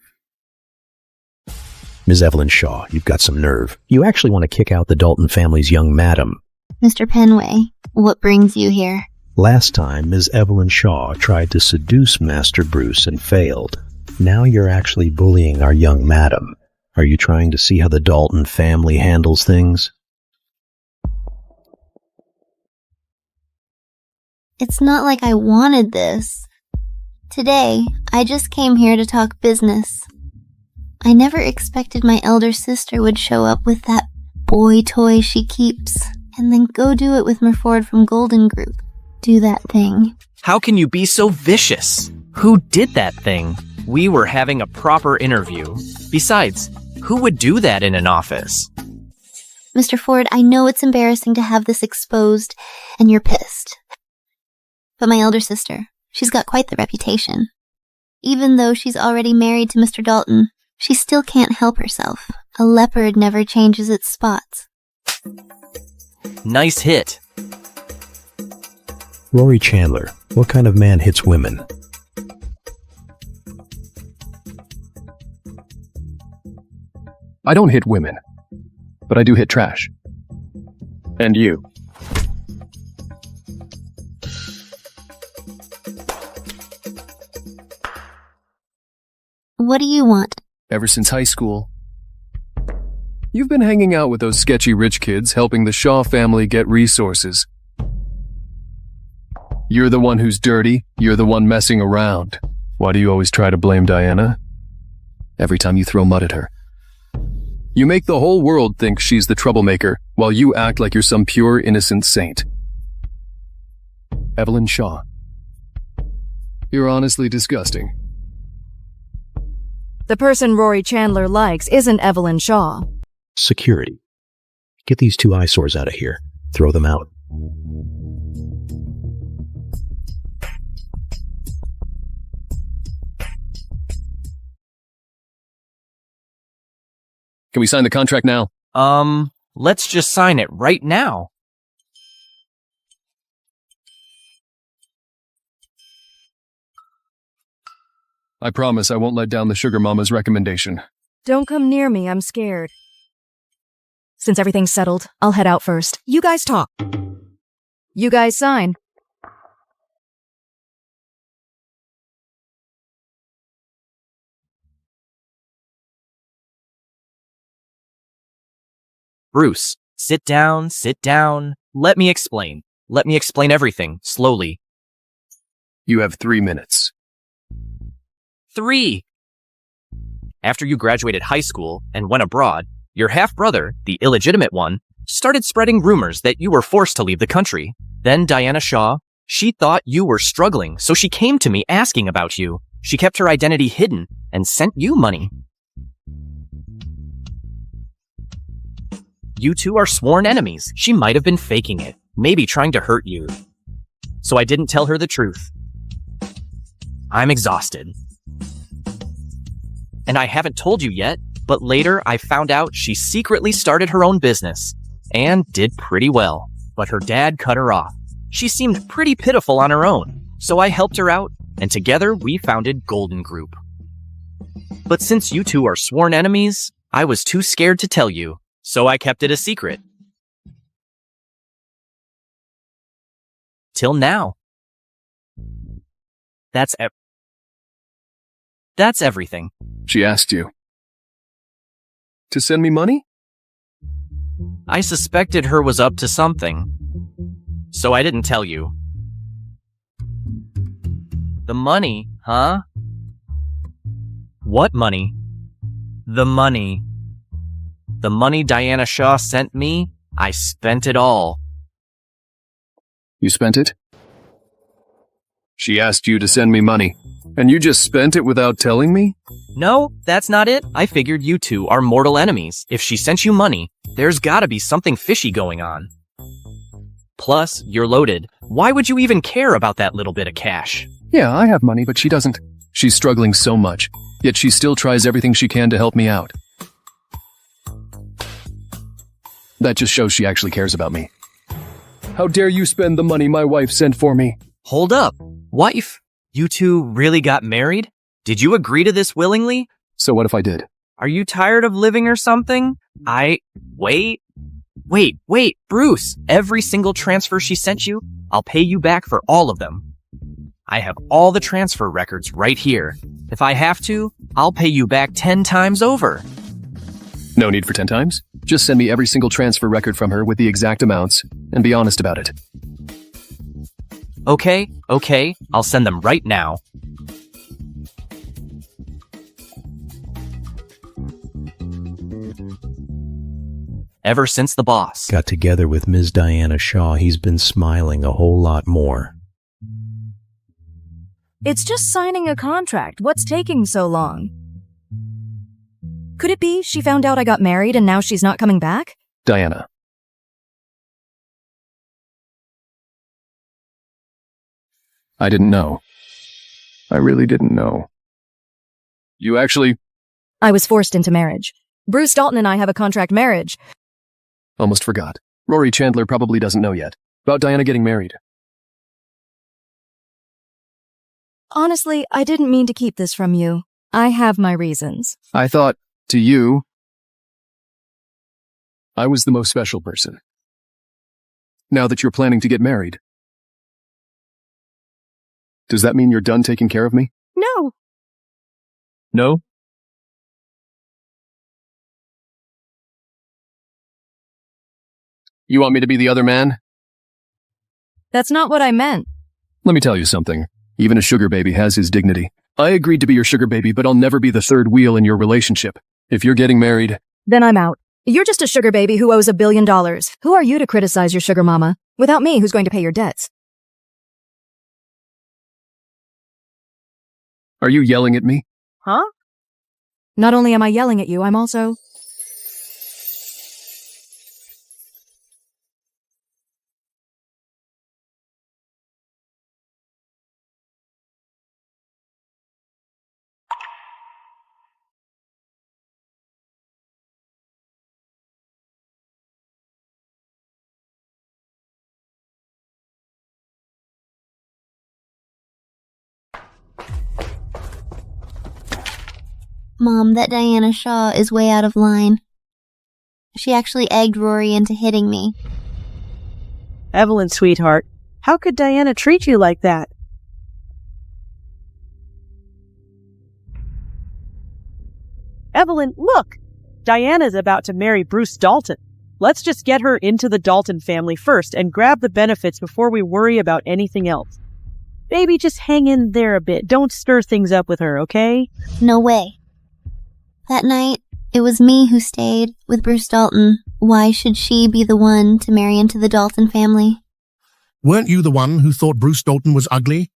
Ms. Evelyn Shaw, you've got some nerve. You actually want to kick out the Dalton family's young madam. Mr. Penway, what brings you here? Last time, Ms. Evelyn Shaw tried to seduce Master Bruce and failed. Now you're actually bullying our young madam. Are you trying to see how the Dalton family handles things? It's not like I wanted this. Today, I just came here to talk business. I never expected my elder sister would show up with that boy toy she keeps, and then go do it with Merford from Golden Group. Do that thing. How can you be so vicious? Who did that thing? We were having a proper interview. Besides, who would do that in an office? Mr. Ford, I know it's embarrassing to have this exposed, and you're pissed. But my elder sister, she's got quite the reputation. Even though she's already married to Mr. Dalton, she still can't help herself. A leopard never changes its spots. Nice hit. Rory Chandler, what kind of man hits women? I don't hit women, but I do hit trash. And you. What do you want? Ever since high school, you've been hanging out with those sketchy rich kids helping the Shaw family get resources. You're the one who's dirty. You're the one messing around. Why do you always try to blame Diana? Every time you throw mud at her. You make the whole world think she's the troublemaker, while you act like you're some pure, innocent saint. Evelyn Shaw. You're honestly disgusting. The person Rory Chandler likes isn't Evelyn Shaw. Security. Get these two eyesores out of here. Throw them out. Can we sign the contract now? Let's just sign it right now. I promise I won't let down the sugar mama's recommendation. Don't come near me, I'm scared. Since everything's settled, I'll head out first. You guys talk. You guys sign. Bruce, sit down, sit down. Let me explain. Let me explain everything, slowly. You have 3 minutes. 3. After you graduated high school and went abroad, your half-brother, the illegitimate one, started spreading rumors that you were forced to leave the country. Then Diana Shaw, she thought you were struggling, so she came to me asking about you. She kept her identity hidden and sent you money. You two are sworn enemies. She might have been faking it, maybe trying to hurt you. So I didn't tell her the truth. I'm exhausted. And I haven't told you yet, but later I found out she secretly started her own business and did pretty well. But her dad cut her off. She seemed pretty pitiful on her own, so I helped her out, and together we founded Golden Group. But since you two are sworn enemies, I was too scared to tell you, so I kept it a secret. Till now. That's everything. She asked you. To send me money? I suspected her was up to something, so I didn't tell you. The money, huh? What money? The money. The money Diana Shaw sent me, I spent it all. You spent it? She asked you to send me money, and you just spent it without telling me? No, that's not it. I figured you two are mortal enemies. If she sent you money, there's gotta be something fishy going on. Plus, you're loaded. Why would you even care about that little bit of cash? Yeah, I have money, but she doesn't. She's struggling so much, yet she still tries everything she can to help me out. That just shows she actually cares about me. How dare you spend the money my wife sent for me? Hold up. Wife? You two really got married? Did you agree to this willingly? So what if I did? Are you tired of living or something? Wait, Bruce. Every single transfer she sent you, I'll pay you back for all of them. I have all the transfer records right here. If I have to, I'll pay you back 10 times over. No need for 10 times. Just send me every single transfer record from her with the exact amounts, and be honest about it. Okay, I'll send them right now. Ever since the boss got together with Ms. Diana Shaw, he's been smiling a whole lot more. It's just signing a contract. What's taking so long? Could it be she found out I got married and now she's not coming back? Diana. I didn't know. I really didn't know. You actually... I was forced into marriage. Bruce Dalton and I have a contract marriage. Almost forgot. Rory Chandler probably doesn't know yet about Diana getting married. Honestly, I didn't mean to keep this from you. I have my reasons. I thought, to you, I was the most special person. Now that you're planning to get married, does that mean you're done taking care of me? No. No? You want me to be the other man? That's not what I meant. Let me tell you something. Even a sugar baby has his dignity. I agreed to be your sugar baby, but I'll never be the third wheel in your relationship. If you're getting married... Then I'm out. You're just a sugar baby who owes $1 billion. Who are you to criticize your sugar mama? Without me, who's going to pay your debts? Are you yelling at me? Huh? Not only am I yelling at you, I'm also... Mom, that Diana Shaw is way out of line. She actually egged Rory into hitting me. Evelyn, sweetheart, how could Diana treat you like that? Evelyn, look! Diana's about to marry Bruce Dalton. Let's just get her into the Dalton family first and grab the benefits before we worry about anything else. Baby, just hang in there a bit. Don't stir things up with her, okay? No way. That night, it was me who stayed with Bruce Dalton. Why should she be the one to marry into the Dalton family? Weren't you the one who thought Bruce Dalton was ugly?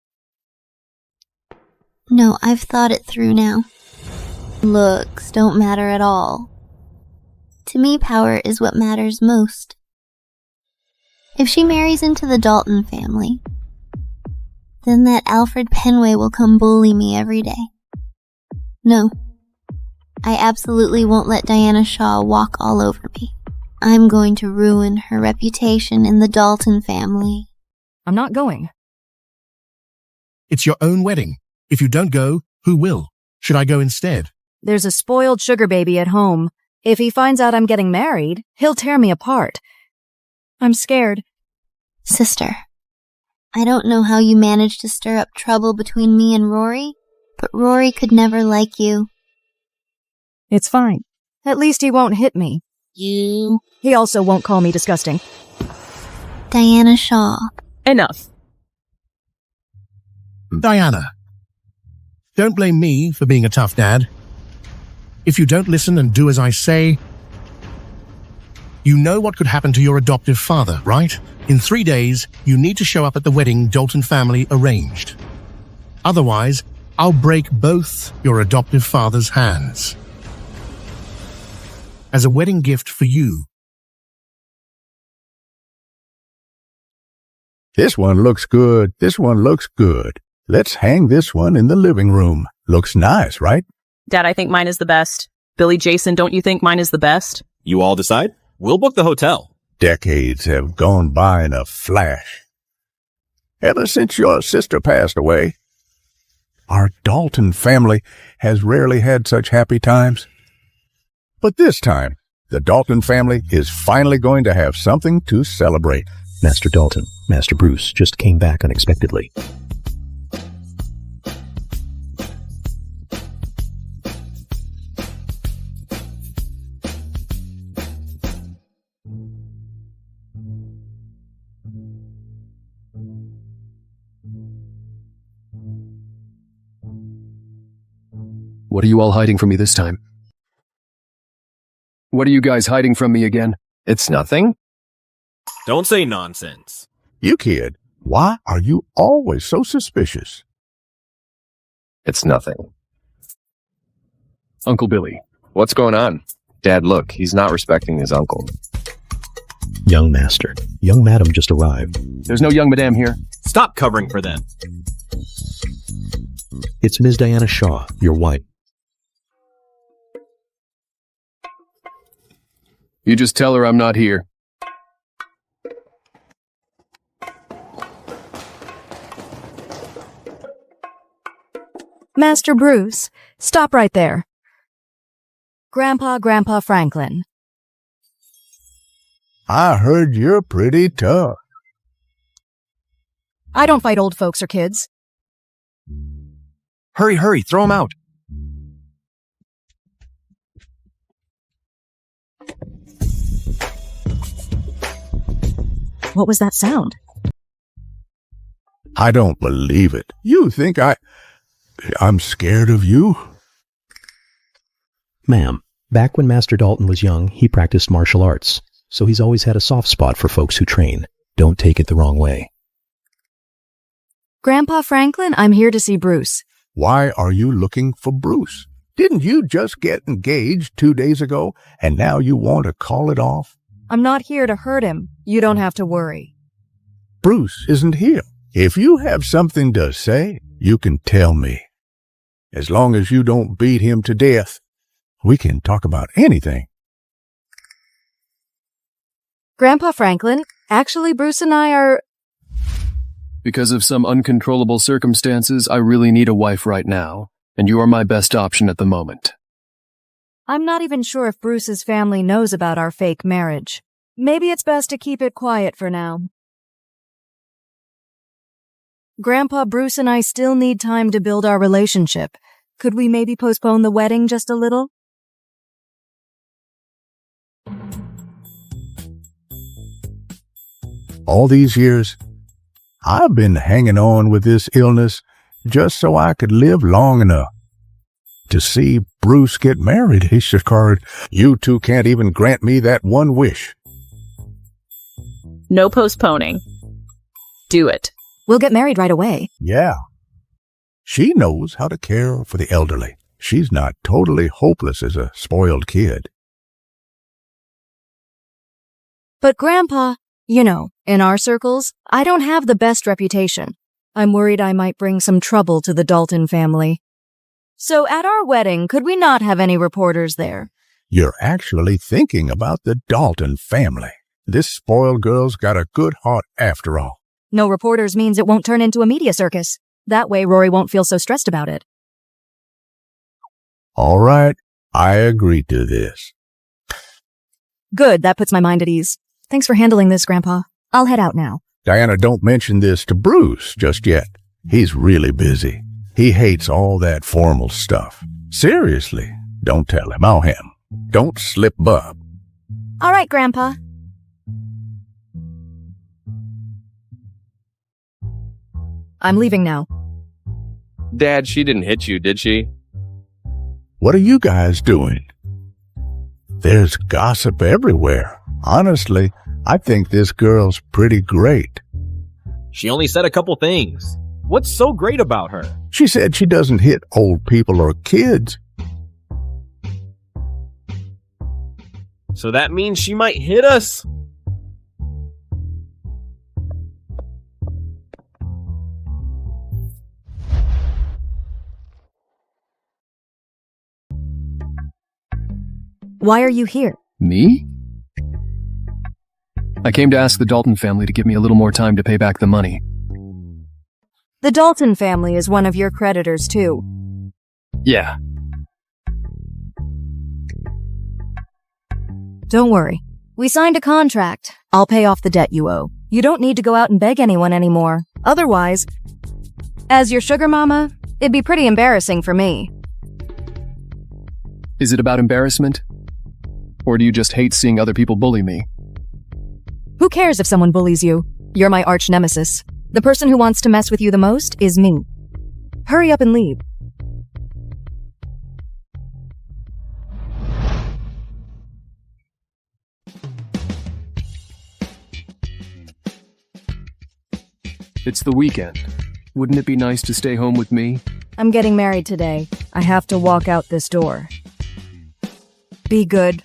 No, I've thought it through now. Looks don't matter at all. To me, power is what matters most. If she marries into the Dalton family, then that Alfred Penway will come bully me every day. No, I absolutely won't let Diana Shaw walk all over me. I'm going to ruin her reputation in the Dalton family. I'm not going. It's your own wedding. If you don't go, who will? Should I go instead? There's a spoiled sugar baby at home. If he finds out I'm getting married, he'll tear me apart. I'm scared. Sister, I don't know how you managed to stir up trouble between me and Rory, but Rory could never like you. It's fine. At least he won't hit me. You? He also won't call me disgusting. Diana Shaw. Enough. Diana, don't blame me for being a tough dad. If you don't listen and do as I say, you know what could happen to your adoptive father, right? In 3 days, you need to show up at the wedding Dalton family arranged. Otherwise, I'll break both your adoptive father's hands. As a wedding gift for you. This one looks good. This one looks good. Let's hang this one in the living room. Looks nice, right? Dad, I think mine is the best. Billy Jason, don't you think mine is the best? You all decide? We'll book the hotel. Decades have gone by in a flash. Ever since your sister passed away, our Dalton family has rarely had such happy times. But this time, the Dalton family is finally going to have something to celebrate. Master Dalton, Master Bruce just came back unexpectedly. What are you all hiding from me this time? What are you guys hiding from me again? It's nothing. Don't say nonsense. You kid, why are you always so suspicious? It's nothing. Uncle Billy. What's going on? Dad, look, he's not respecting his uncle. Young Master. Young Madam just arrived. There's no young madame here. Stop covering for them. It's Ms. Diana Shaw, your wife. You just tell her I'm not here. Master Bruce, stop right there. Grandpa Franklin. I heard you're pretty tough. I don't fight old folks or kids. Hurry, throw him out. What was that sound? I don't believe it. You think I'm scared of you? Ma'am, back when Master Dalton was young, he practiced martial arts, so he's always had a soft spot for folks who train. Don't take it the wrong way. Grandpa Franklin, I'm here to see Bruce. Why are you looking for Bruce? Didn't you just get engaged 2 days ago, and now you want to call it off? I'm not here to hurt him. You don't have to worry. Bruce isn't here. If you have something to say, you can tell me. As long as you don't beat him to death, we can talk about anything. Grandpa Franklin, actually Bruce and I are... Because of some uncontrollable circumstances, I really need a wife right now, and you are my best option at the moment. I'm not even sure if Bruce's family knows about our fake marriage. Maybe it's best to keep it quiet for now. Grandpa, Bruce and I still need time to build our relationship. Could we maybe postpone the wedding just a little? All these years, I've been hanging on with this illness just so I could live long enough to see Bruce get married. He shakard, you two can't even grant me that one wish. No postponing. Do it. We'll get married right away. Yeah. She knows how to care for the elderly. She's not totally hopeless as a spoiled kid. But Grandpa, you know, in our circles, I don't have the best reputation. I'm worried I might bring some trouble to the Dalton family. So at our wedding, could we not have any reporters there? You're actually thinking about the Dalton family. This spoiled girl's got a good heart after all. No reporters means it won't turn into a media circus. That way Rory won't feel so stressed about it. All right, I agree to this. Good, that puts my mind at ease. Thanks for handling this, Grandpa. I'll head out now. Diana, don't mention this to Bruce just yet. He's really busy. He hates all that formal stuff. Seriously, don't tell him. I'll him. Don't slip Bub. All right, Grandpa. I'm leaving now. Dad, she didn't hit you, did she? What are you guys doing? There's gossip everywhere. Honestly, I think this girl's pretty great. She only said a couple things. What's so great about her? She said she doesn't hit old people or kids. So that means she might hit us? Why are you here? Me? I came to ask the Dalton family to give me a little more time to pay back the money. The Dalton family is one of your creditors, too. Yeah. Don't worry. We signed a contract. I'll pay off the debt you owe. You don't need to go out and beg anyone anymore. Otherwise, as your sugar mama, it'd be pretty embarrassing for me. Is it about embarrassment? Or do you just hate seeing other people bully me? Who cares if someone bullies you? You're my arch nemesis. The person who wants to mess with you the most is me. Hurry up and leave. It's the weekend. Wouldn't it be nice to stay home with me? I'm getting married today. I have to walk out this door. Be good.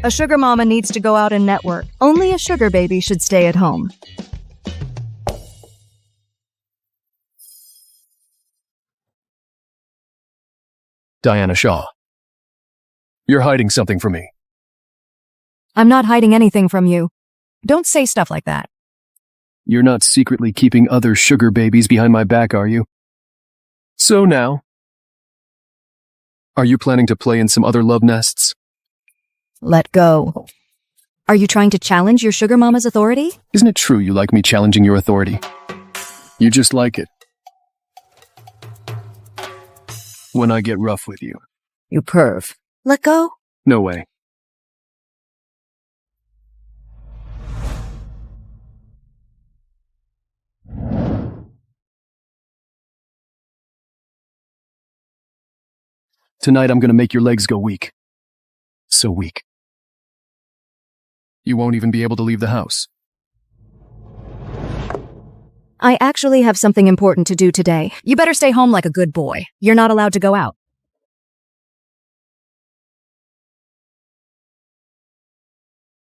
A sugar mama needs to go out and network. Only a sugar baby should stay at home. Diana Shaw. You're hiding something from me. I'm not hiding anything from you. Don't say stuff like that. You're not secretly keeping other sugar babies behind my back, are you? So now, are you planning to play in some other love nests? Let go. Are you trying to challenge your sugar mama's authority? Isn't it true you like me challenging your authority? You just like it. When I get rough with you. You perv. Let go? No way. Tonight I'm gonna make your legs go weak. So weak. You won't even be able to leave the house. I actually have something important to do today. You better stay home like a good boy. You're not allowed to go out.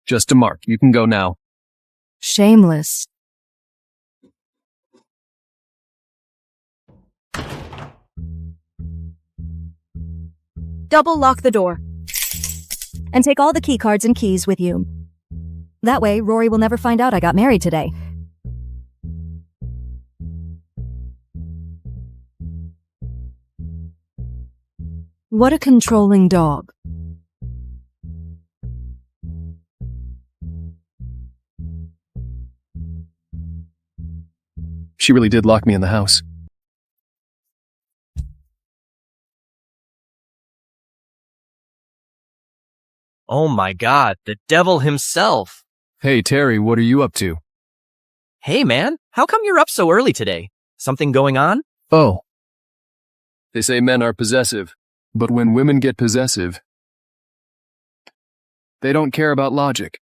Just a mark. You can go now. Shameless. Double lock the door. And take all the key cards and keys with you. That way, Rory will never find out I got married today. What a controlling dog. She really did lock me in the house. Oh my god, the devil himself. Hey, Terry, what are you up to? Hey man, how come you're up so early today? Something going on? Oh. They say men are possessive, but when women get possessive, they don't care about logic.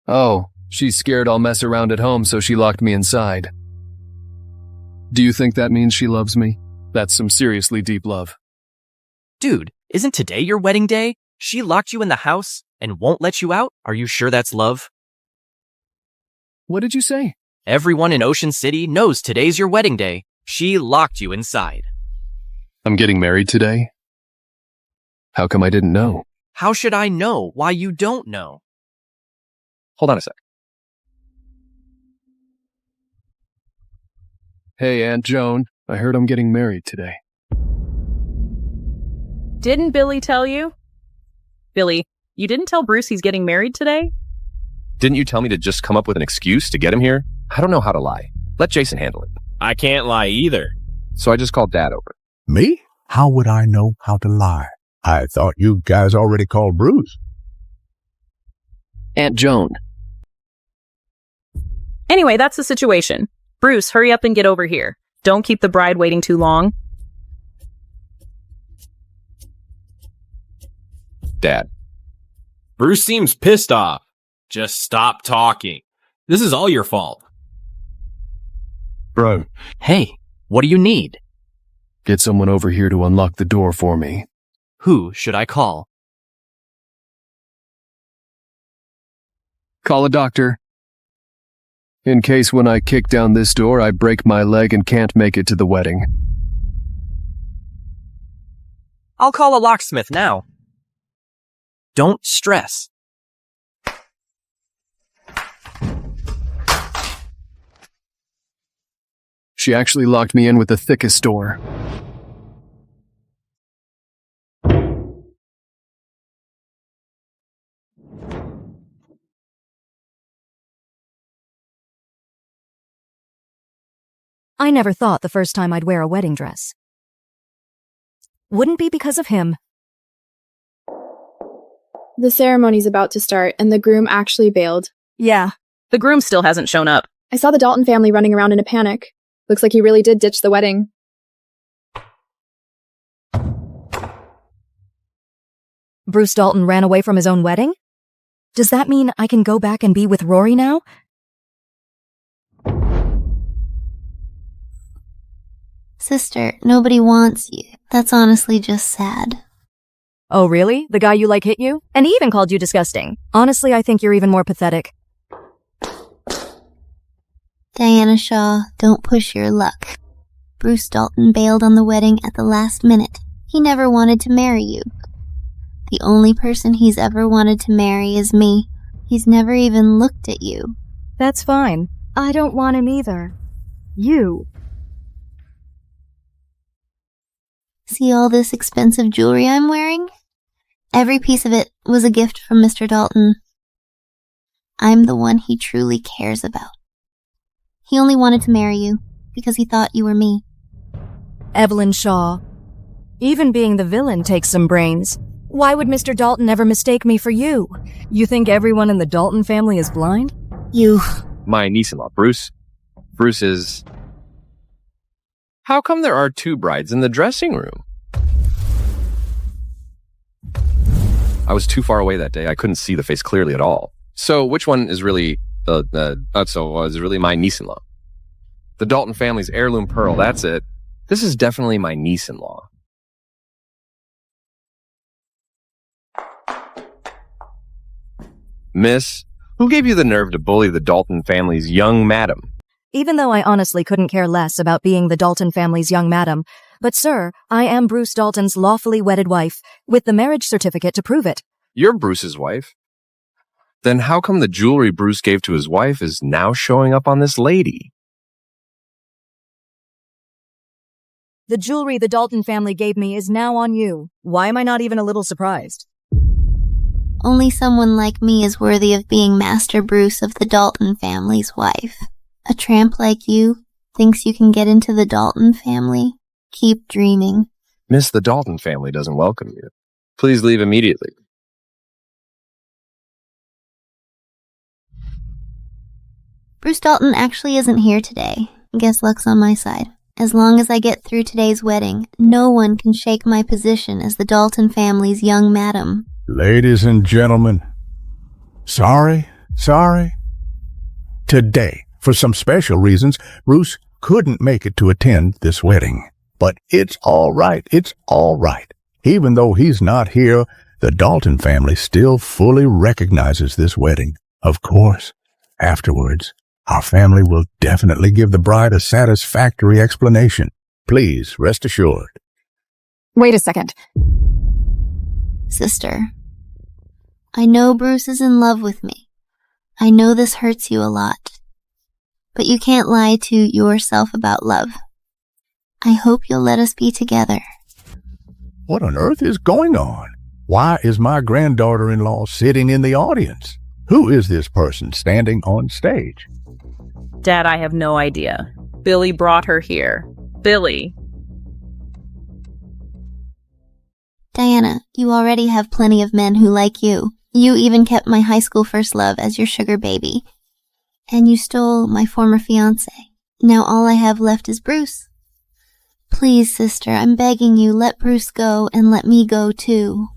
Oh, she's scared I'll mess around at home, so she locked me inside. Do you think that means she loves me? That's some seriously deep love. Dude, isn't today your wedding day? She locked you in the house and won't let you out? Are you sure that's love? What did you say? Everyone in Ocean City knows today's your wedding day. She locked you inside. I'm getting married today? How come I didn't know? How should I know why you don't know? Hold on a sec. Hey, Aunt Joan, I heard I'm getting married today. Didn't Billy tell you? Billy, you didn't tell Bruce he's getting married today? Didn't you tell me to just come up with an excuse to get him here? I don't know how to lie. Let Jason handle it. I can't lie either. So I just called Dad over. Me? How would I know how to lie? I thought you guys already called Bruce. Aunt Joan. Anyway, that's the situation. Bruce, hurry up and get over here. Don't keep the bride waiting too long. Dad. Bruce seems pissed off. Just stop talking. This is all your fault. Bro, Hey, what do you need? get someone over here to unlock the door for me. Who should I call? Call a doctor. In case when I kick down this door, I break my leg and can't make it to the wedding. I'll call a locksmith now. Don't stress. She actually locked me in with the thickest door. I never thought the first time I'd wear a wedding dress. Wouldn't be because of him. The ceremony's about to start, and the groom actually bailed. Yeah, the groom still hasn't shown up. I saw the Dalton family running around in a panic. Looks like he really did ditch the wedding. Bruce Dalton ran away from his own wedding? Does that mean I can go back and be with Rory now? Sister, nobody wants you. That's honestly just sad. Oh, really? The guy you like hit you? And he even called you disgusting. Honestly, I think you're even more pathetic. Diana Shaw, don't push your luck. Bruce Dalton bailed on the wedding at the last minute. He never wanted to marry you. The only person he's ever wanted to marry is me. He's never even looked at you. That's fine. I don't want him either. You. See all this expensive jewelry I'm wearing? Every piece of it was a gift from Mr. Dalton. I'm the one he truly cares about. He only wanted to marry you because he thought you were me. Evelyn Shaw. Even being the villain takes some brains. Why would Mr. Dalton ever mistake me for you? You think everyone in the Dalton family is blind? You. My niece-in-law, Bruce. Bruce is... How come there are two brides in the dressing room? I was too far away that day. I couldn't see the face clearly at all. So which one is really is really my niece-in-law? The Dalton family's heirloom pearl, that's it. This is definitely my niece-in-law. Miss, who gave you the nerve to bully the Dalton family's young madam? Even though I honestly couldn't care less about being the Dalton family's young madam, but sir, I am Bruce Dalton's lawfully wedded wife, with the marriage certificate to prove it. You're Bruce's wife. Then how come the jewelry Bruce gave to his wife is now showing up on this lady? The jewelry the Dalton family gave me is now on you. Why am I not even a little surprised? Only someone like me is worthy of being Master Bruce of the Dalton family's wife. A tramp like you thinks you can get into the Dalton family? Keep dreaming. Miss, the Dalton family doesn't welcome you. Please leave immediately. Bruce Dalton actually isn't here today. Guess luck's on my side. As long as I get through today's wedding, no one can shake my position as the Dalton family's young madam. Ladies and gentlemen, sorry. Today, for some special reasons, Bruce couldn't make it to attend this wedding. But it's all right. Even though he's not here, the Dalton family still fully recognizes this wedding. Of course, afterwards, our family will definitely give the bride a satisfactory explanation. Please rest assured. Wait a second. Sister, I know Bruce is in love with me. I know this hurts you a lot. But you can't lie to yourself about love. I hope you'll let us be together. What on earth is going on? Why is my granddaughter-in-law sitting in the audience? Who is this person standing on stage? Dad, I have no idea. Billy brought her here. Billy. Diana, you already have plenty of men who like you. You even kept my high school first love as your sugar baby. And you stole my former fiancé. Now all I have left is Bruce. Please, sister, I'm begging you, let Bruce go and let me go too.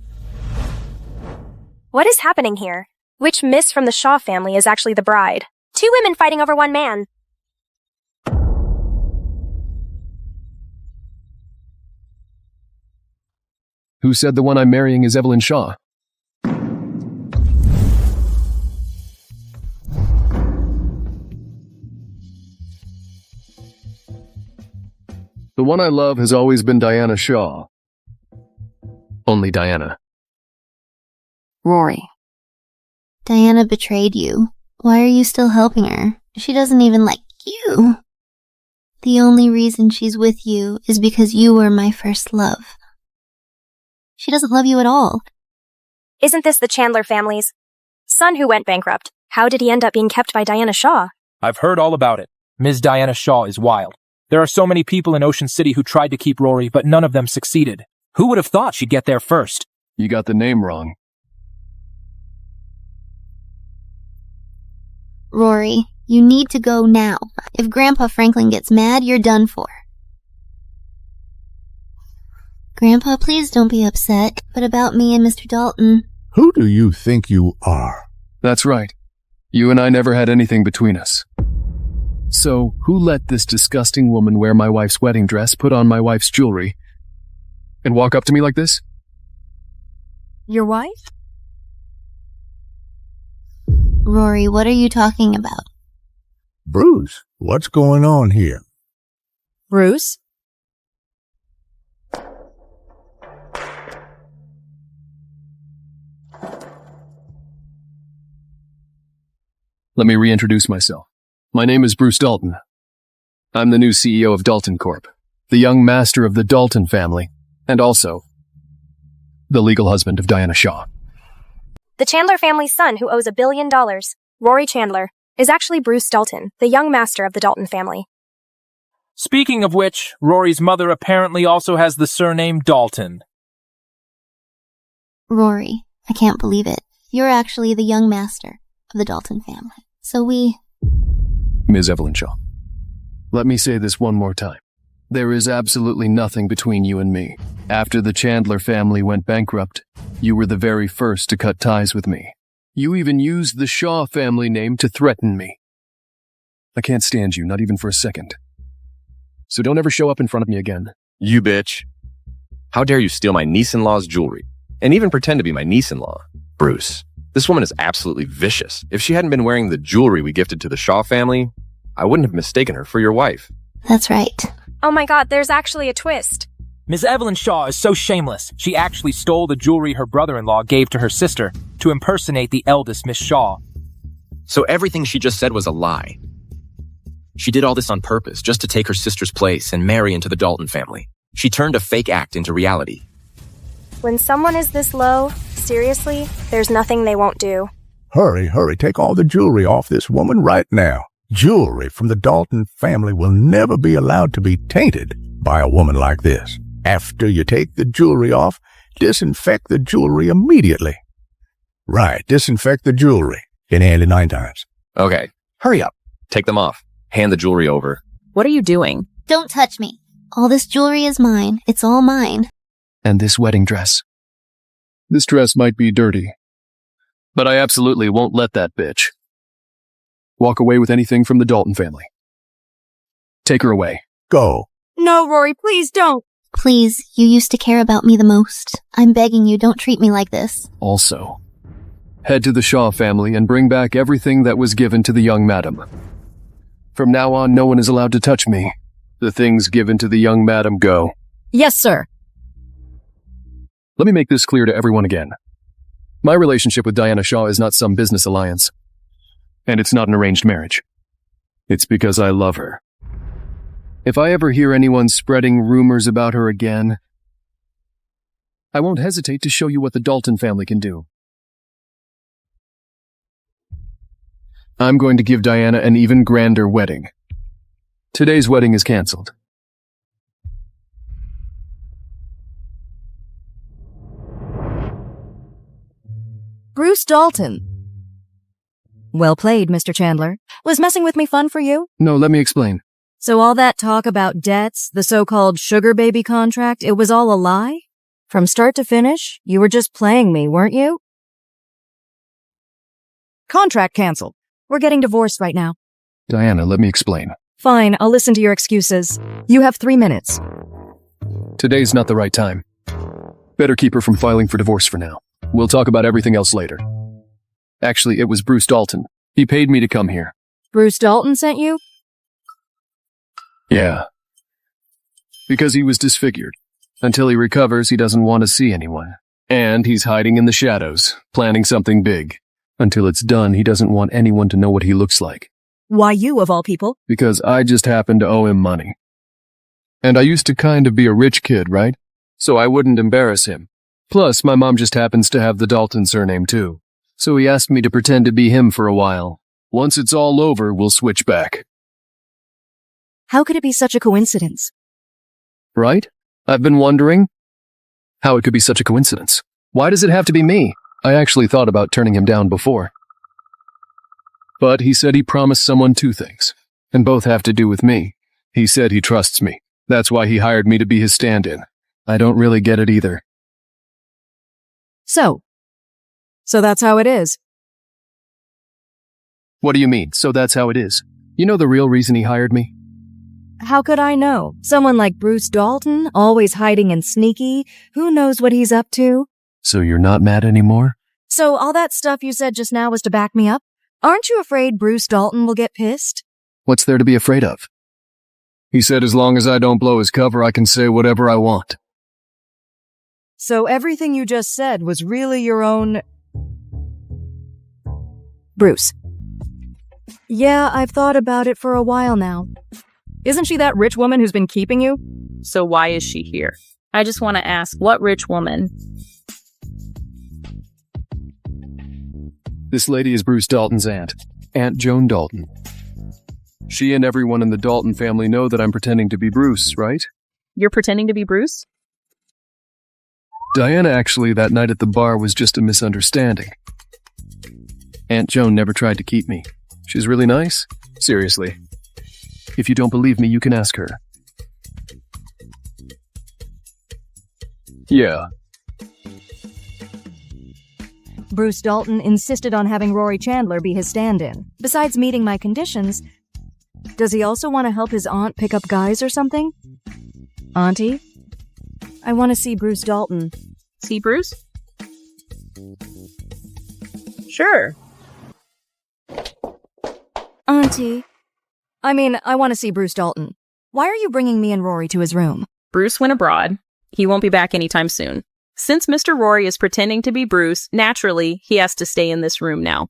What is happening here? Which miss from the Shaw family is actually the bride? 2 women fighting over 1 man. Who said the one I'm marrying is Evelyn Shaw? The one I love has always been Diana Shaw. Only Diana. Rory. Diana betrayed you. Why are you still helping her? She doesn't even like you. The only reason she's with you is because you were my first love. She doesn't love you at all. Isn't this the Chandler family's son who went bankrupt? How did he end up being kept by Diana Shaw? I've heard all about it. Ms. Diana Shaw is wild. There are so many people in Ocean City who tried to keep Rory, but none of them succeeded. Who would have thought she'd get there first? You got the name wrong. Rory, you need to go now. If Grandpa Franklin gets mad, you're done for. Grandpa, please don't be upset, but about me and Mr. Dalton. Who do you think you are? That's right. You and I never had anything between us. So, who let this disgusting woman wear my wife's wedding dress, put on my wife's jewelry, and walk up to me like this? Your wife? Rory, what are you talking about? Bruce, what's going on here? Bruce? Let me reintroduce myself. My name is Bruce Dalton. I'm the new CEO of Dalton Corp., the young master of the Dalton family, and also the legal husband of Diana Shaw. The Chandler family's son who owes $1 billion, Rory Chandler, is actually Bruce Dalton, the young master of the Dalton family. Speaking of which, Rory's mother apparently also has the surname Dalton. Rory, I can't believe it. You're actually the young master of the Dalton family. So Ms. Evelyn Shaw, let me say this one more time. There is absolutely nothing between you and me. After the Chandler family went bankrupt, you were the very first to cut ties with me. You even used the Shaw family name to threaten me. I can't stand you, not even for a second. So don't ever show up in front of me again. You bitch. How dare you steal my niece-in-law's jewelry, and even pretend to be my niece-in-law? Bruce, this woman is absolutely vicious. If she hadn't been wearing the jewelry we gifted to the Shaw family, I wouldn't have mistaken her for your wife. That's right. Oh my god, there's actually a twist. Ms. Evelyn Shaw is so shameless. She actually stole the jewelry her brother-in-law gave to her sister to impersonate the eldest Miss Shaw. So everything she just said was a lie. She did all this on purpose, just to take her sister's place and marry into the Dalton family. She turned a fake act into reality. When someone is this low, seriously, there's nothing they won't do. Hurry, take all the jewelry off this woman right now. Jewelry from the Dalton family will never be allowed to be tainted by a woman like this. After you take the jewelry off, disinfect the jewelry immediately. Right, disinfect the jewelry. In handy 9 times. Okay, hurry up. Take them off. Hand the jewelry over. What are you doing? Don't touch me. All this jewelry is mine. It's all mine. And this wedding dress. This dress might be dirty, but I absolutely won't let that bitch walk away with anything from the Dalton family. Take her away. Go. No, Rory, please don't. Please, you used to care about me the most. I'm begging you, don't treat me like this. Also, head to the Shaw family and bring back everything that was given to the young madam. From now on, no one is allowed to touch me. The things given to the young madam go. Yes, sir. Let me make this clear to everyone again. My relationship with Diana Shaw is not some business alliance. And it's not an arranged marriage. It's because I love her. If I ever hear anyone spreading rumors about her again, I won't hesitate to show you what the Dalton family can do. I'm going to give Diana an even grander wedding. Today's wedding is canceled. Bruce Dalton. Well played, Mr. Chandler. Was messing with me fun for you? No, let me explain. So all that talk about debts, the so-called sugar baby contract, it was all a lie? From start to finish, you were just playing me, weren't you? Contract canceled. We're getting divorced right now. Diana, let me explain. Fine, I'll listen to your excuses. You have 3 minutes. Today's not the right time. Better keep her from filing for divorce for now. We'll talk about everything else later. Actually, it was Bruce Dalton. He paid me to come here. Bruce Dalton sent you? Yeah. Because he was disfigured. Until he recovers, he doesn't want to see anyone. And he's hiding in the shadows, planning something big. Until it's done, he doesn't want anyone to know what he looks like. Why you, of all people? Because I just happen to owe him money. And I used to kind of be a rich kid, right? So I wouldn't embarrass him. Plus, my mom just happens to have the Dalton surname too. So he asked me to pretend to be him for a while. Once it's all over, we'll switch back. How could it be such a coincidence? Right? I've been wondering how it could be such a coincidence. Why does it have to be me? I actually thought about turning him down before. But he said he promised someone 2 things, and both have to do with me. He said he trusts me. That's why he hired me to be his stand-in. I don't really get it either. So that's how it is. What do you mean, so that's how it is? You know the real reason he hired me? How could I know? Someone like Bruce Dalton, always hiding and sneaky, who knows what he's up to? So you're not mad anymore? So all that stuff you said just now was to back me up? Aren't you afraid Bruce Dalton will get pissed? What's there to be afraid of? He said as long as I don't blow his cover, I can say whatever I want. So everything you just said was really your own... Bruce. Yeah, I've thought about it for a while now. Isn't she that rich woman who's been keeping you? So why is she here? I just want to ask, what rich woman? This lady is Bruce Dalton's aunt, Aunt Joan Dalton. She and everyone in the Dalton family know that I'm pretending to be Bruce, right? You're pretending to be Bruce? Diana actually that night at the bar was just a misunderstanding. Aunt Joan never tried to keep me. She's really nice. Seriously. If you don't believe me, you can ask her. Yeah. Bruce Dalton insisted on having Rory Chandler be his stand-in. Besides meeting my conditions, does he also want to help his aunt pick up guys or something? Auntie? I want to see Bruce Dalton. See Bruce? Sure. Auntie. I want to see Bruce Dalton. Why are you bringing me and Rory to his room? Bruce went abroad. He won't be back anytime soon. Since Mr. Rory is pretending to be Bruce, naturally, he has to stay in this room now.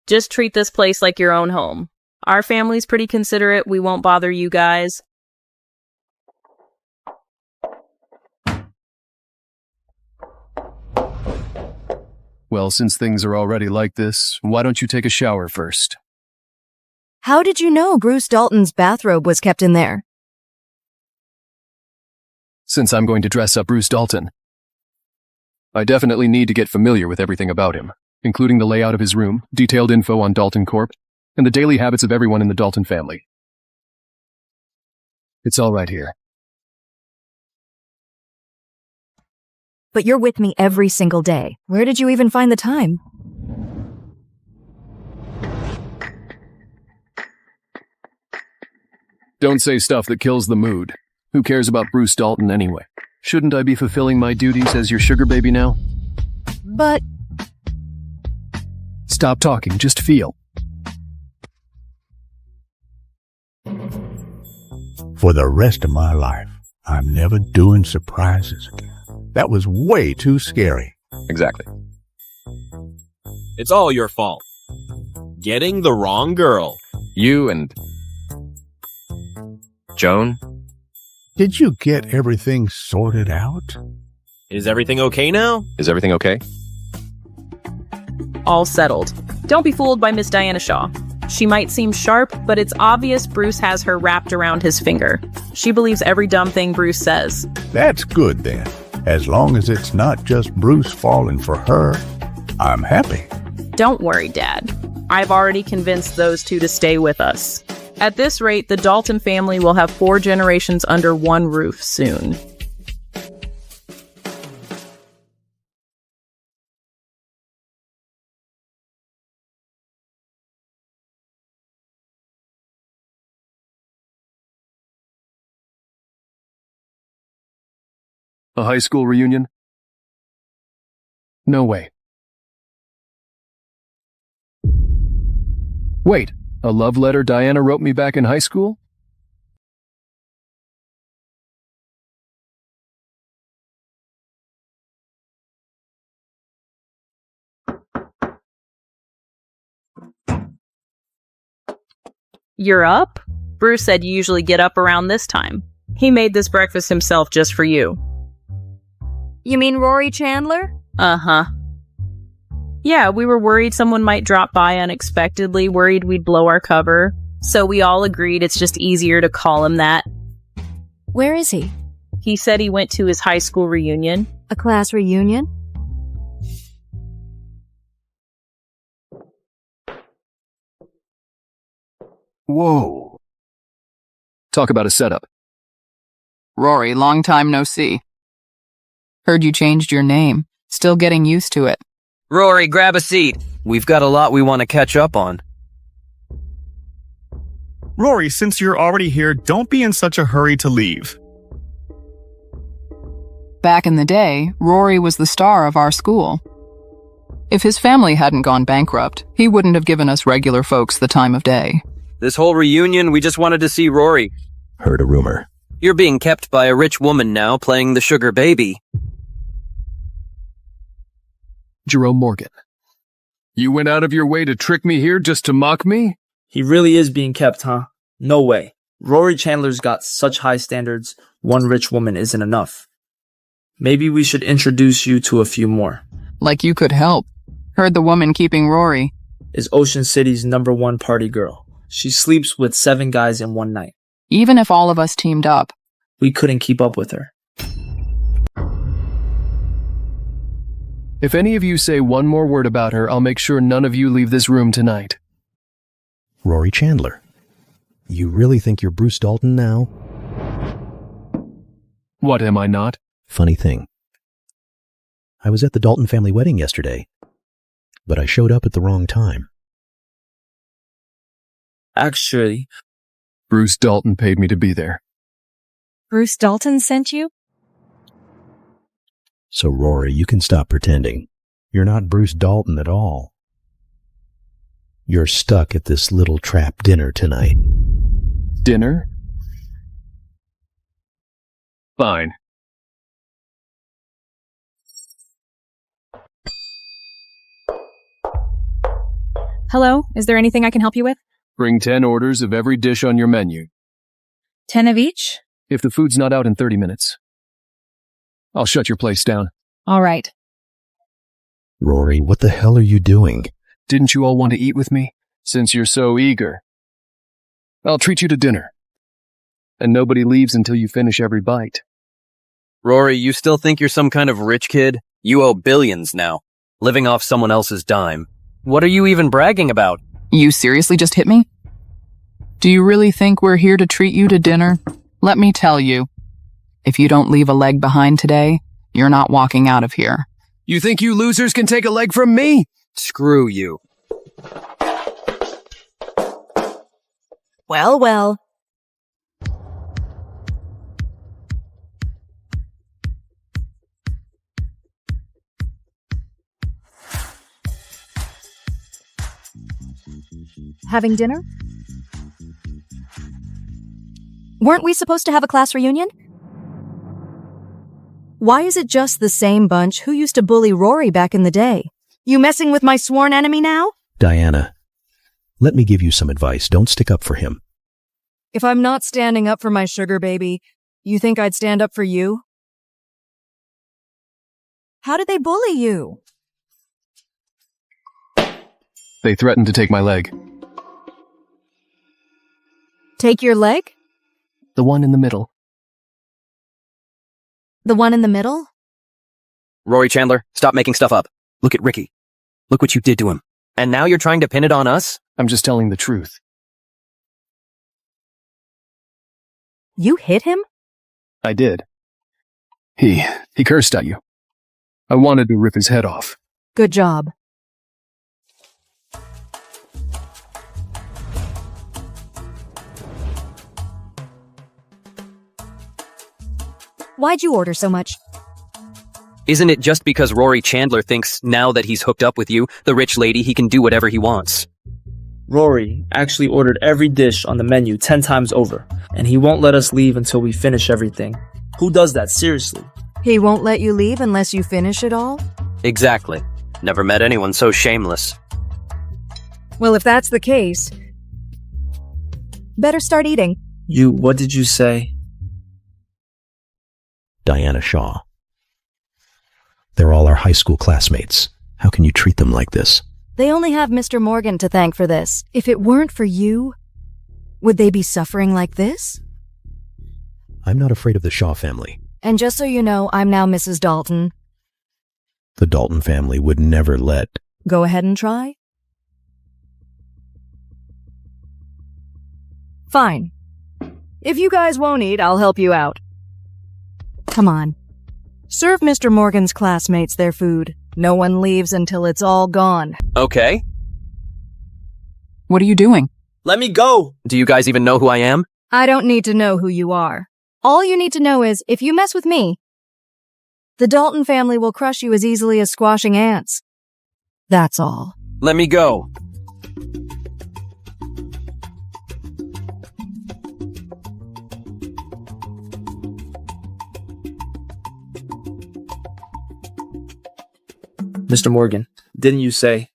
Just treat this place like your own home. Our family's pretty considerate. We won't bother you guys. Well, since things are already like this, why don't you take a shower first? How did you know Bruce Dalton's bathrobe was kept in there? Since I'm going to dress up Bruce Dalton, I definitely need to get familiar with everything about him, including the layout of his room, detailed info on Dalton Corp., and the daily habits of everyone in the Dalton family. It's all right here. But you're with me every single day. Where did you even find the time? Don't say stuff that kills the mood. Who cares about Bruce Dalton anyway? Shouldn't I be fulfilling my duties as your sugar baby now? But... Stop talking, just feel. For the rest of my life, I'm never doing surprises again. That was way too scary. Exactly. It's all your fault. Getting the wrong girl. You and... Joan? Did you get everything sorted out? Is everything okay now? Is everything okay? All settled. Don't be fooled by Miss Diana Shaw. She might seem sharp, but it's obvious Bruce has her wrapped around his finger. She believes every dumb thing Bruce says. That's good then. As long as it's not just Bruce falling for her, I'm happy. Don't worry, Dad. I've already convinced those two to stay with us. At this rate, the Dalton family will have 4 generations under one roof soon. A high school reunion? No way. Wait, a love letter Diana wrote me back in high school? You're up? Bruce said you usually get up around this time. He made this breakfast himself just for you. You mean Rory Chandler? Uh-huh. Yeah, we were worried someone might drop by unexpectedly, worried we'd blow our cover. So we all agreed it's just easier to call him that. Where is he? He said he went to his high school reunion. A class reunion? Whoa. Talk about a setup. Rory, long time no see. Heard you changed your name. Still getting used to it. Rory, grab a seat. We've got a lot we want to catch up on. Rory, since you're already here, don't be in such a hurry to leave. Back in the day, Rory was the star of our school. If his family hadn't gone bankrupt, he wouldn't have given us regular folks the time of day. This whole reunion, we just wanted to see Rory. Heard a rumor. You're being kept by a rich woman now, playing the sugar baby. Jerome Morgan. You went out of your way to trick me here just to mock me? He really is being kept, huh? No way. Rory Chandler's got such high standards, one rich woman isn't enough. Maybe we should introduce you to a few more. Like you could help. Heard the woman keeping Rory is Ocean City's #1 party girl. She sleeps with 7 guys in one night. Even if all of us teamed up, we couldn't keep up with her. If any of you say one more word about her, I'll make sure none of you leave this room tonight. Rory Chandler. You really think you're Bruce Dalton now? What am I not? Funny thing. I was at the Dalton family wedding yesterday, but I showed up at the wrong time. Actually, Bruce Dalton paid me to be there. Bruce Dalton sent you? So, Rory, you can stop pretending. You're not Bruce Dalton at all. You're stuck at this little trap dinner tonight. Dinner? Fine. Hello, is there anything I can help you with? Bring 10 orders of every dish on your menu. 10 of each? If the food's not out in 30 minutes. I'll shut your place down. All right. Rory, what the hell are you doing? Didn't you all want to eat with me? Since you're so eager. I'll treat you to dinner. And nobody leaves until you finish every bite. Rory, you still think you're some kind of rich kid? You owe billions now, living off someone else's dime. What are you even bragging about? You seriously just hit me? Do you really think we're here to treat you to dinner? Let me tell you, if you don't leave a leg behind today, you're not walking out of here. You think you losers can take a leg from me? Screw you. Well, well. Having dinner? Weren't we supposed to have a class reunion? Why is it just the same bunch who used to bully Rory back in the day? You messing with my sworn enemy now? Diana, let me give you some advice. Don't stick up for him. If I'm not standing up for my sugar baby, you think I'd stand up for you? How did they bully you? They threatened to take my leg. Take your leg? The one in the middle. The one in the middle? Rory Chandler, stop making stuff up. Look at Ricky. Look what you did to him. And now you're trying to pin it on us? I'm just telling the truth. You hit him? I did. He cursed at you. I wanted to rip his head off. Good job. Why'd you order so much? Isn't it just because Rory Chandler thinks now that he's hooked up with you, the rich lady, he can do whatever he wants? Rory actually ordered every dish on the menu 10 times over, and he won't let us leave until we finish everything. Who does that, seriously? He won't let you leave unless you finish it all? Exactly. Never met anyone so shameless. Well, if that's the case, better start eating. What did you say? Diana Shaw. They're all our high school classmates. How can you treat them like this? They only have Mr. Morgan to thank for this. If it weren't for you, would they be suffering like this? I'm not afraid of the Shaw family. And just so you know, I'm now Mrs. Dalton. The Dalton family would never let... Go ahead and try. Fine. If you guys won't eat, I'll help you out. Come on. Serve Mr. Morgan's classmates their food. No one leaves until it's all gone. Okay. What are you doing? Let me go! Do you guys even know who I am? I don't need to know who you are. All you need to know is, if you mess with me, the Dalton family will crush you as easily as squashing ants. That's all. Let me go. Mr. Morgan, didn't you say?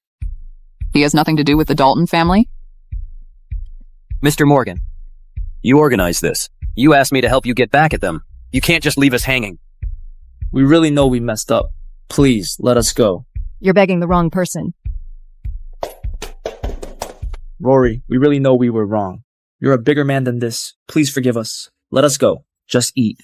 He has nothing to do with the Dalton family? Mr. Morgan, you organized this. You asked me to help you get back at them. You can't just leave us hanging. We really know we messed up. Please, let us go. You're begging the wrong person. Rory, we really know we were wrong. You're a bigger man than this. Please forgive us. Let us go. Just eat.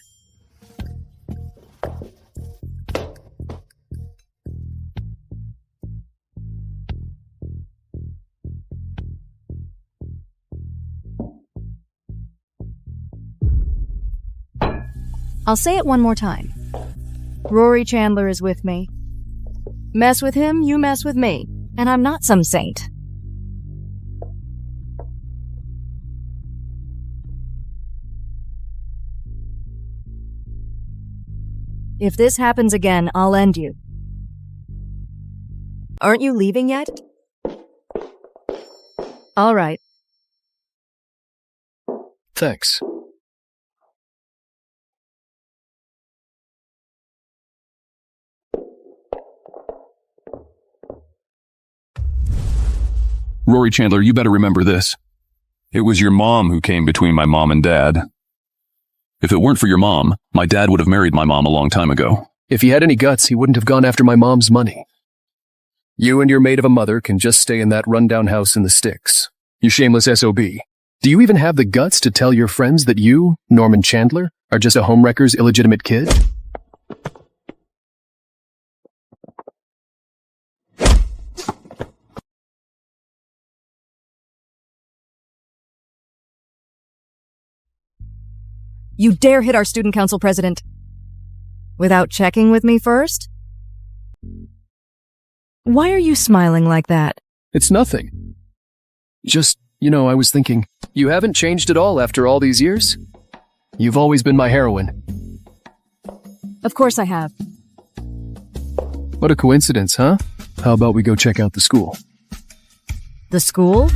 I'll say it one more time. Rory Chandler is with me. Mess with him, you mess with me. And I'm not some saint. If this happens again, I'll end you. Aren't you leaving yet? All right. Thanks. Rory Chandler, you better remember this. It was your mom who came between my mom and dad. If it weren't for your mom, my dad would have married my mom a long time ago. If he had any guts, he wouldn't have gone after my mom's money. You and your maid of a mother can just stay in that rundown house in the sticks. You shameless SOB. Do you even have the guts to tell your friends that you, Norman Chandler, are just a homewrecker's illegitimate kid? You dare hit our student council president without checking with me first? Why are you smiling like that? It's nothing. Just, I was thinking, you haven't changed at all after all these years? You've always been my heroine. Of course I have. What a coincidence, huh? How about we go check out the school? The school?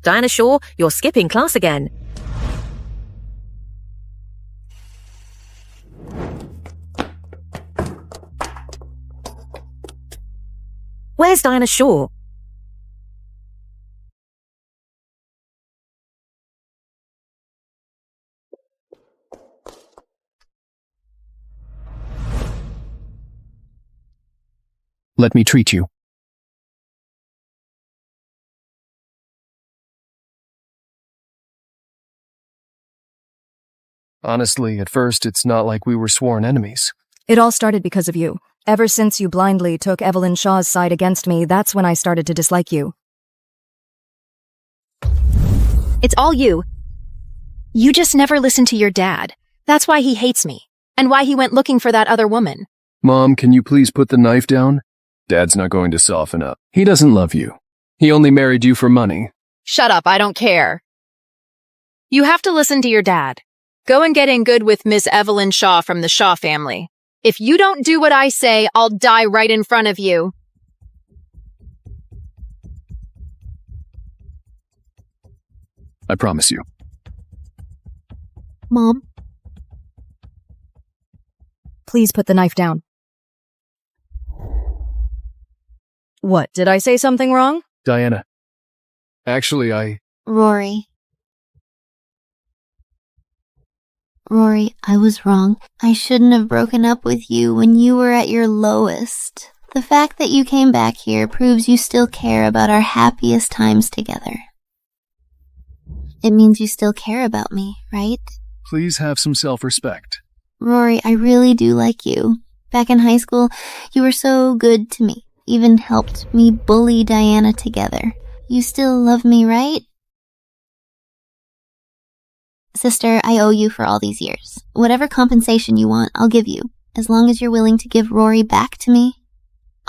Diana Shaw, you're skipping class again. Where's Diana Shaw? Let me treat you. Honestly, at first, it's not like we were sworn enemies. It all started because of you. Ever since you blindly took Evelyn Shaw's side against me, that's when I started to dislike you. It's all you. You just never listened to your dad. That's why he hates me, and why he went looking for that other woman. Mom, can you please put the knife down? Dad's not going to soften up. He doesn't love you. He only married you for money. Shut up, I don't care. You have to listen to your dad. Go and get in good with Miss Evelyn Shaw from the Shaw family. If you don't do what I say, I'll die right in front of you. I promise you. Mom? Please put the knife down. What, did I say something wrong? Diana. Actually, Rory, I was wrong. I shouldn't have broken up with you when you were at your lowest. The fact that you came back here proves you still care about our happiest times together. It means you still care about me, right? Please have some self-respect. Rory, I really do like you. Back in high school, you were so good to me. Even helped me bully Diana together. You still love me, right? Sister, I owe you for all these years. Whatever compensation you want, I'll give you. As long as you're willing to give Rory back to me,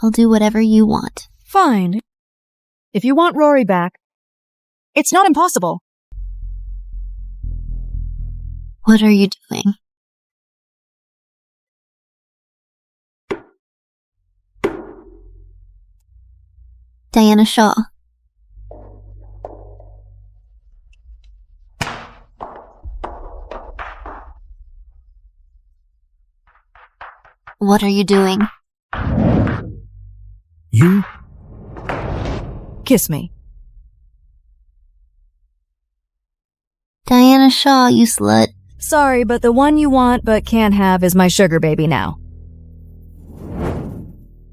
I'll do whatever you want. Fine. If you want Rory back, it's not impossible. What are you doing? Diana Shaw. What are you doing? You? Kiss me. Diana Shaw, you slut. Sorry, but the one you want but can't have is my sugar baby now.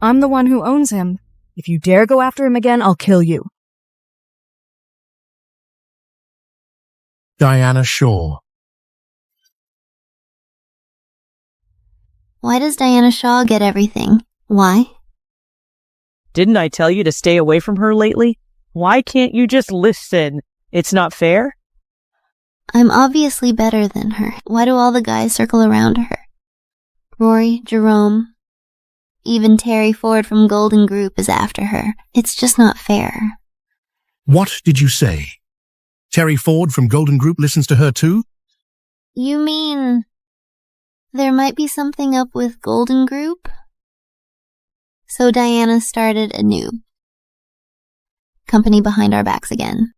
I'm the one who owns him. If you dare go after him again, I'll kill you. Diana Shaw. Why does Diana Shaw get everything? Why? Didn't I tell you to stay away from her lately? Why can't you just listen? It's not fair? I'm obviously better than her. Why do all the guys circle around her? Rory, Jerome, even Terry Ford from Golden Group is after her. It's just not fair. What did you say? Terry Ford from Golden Group listens to her too? You mean there might be something up with Golden Group? So Diana started anew. Company behind our backs again.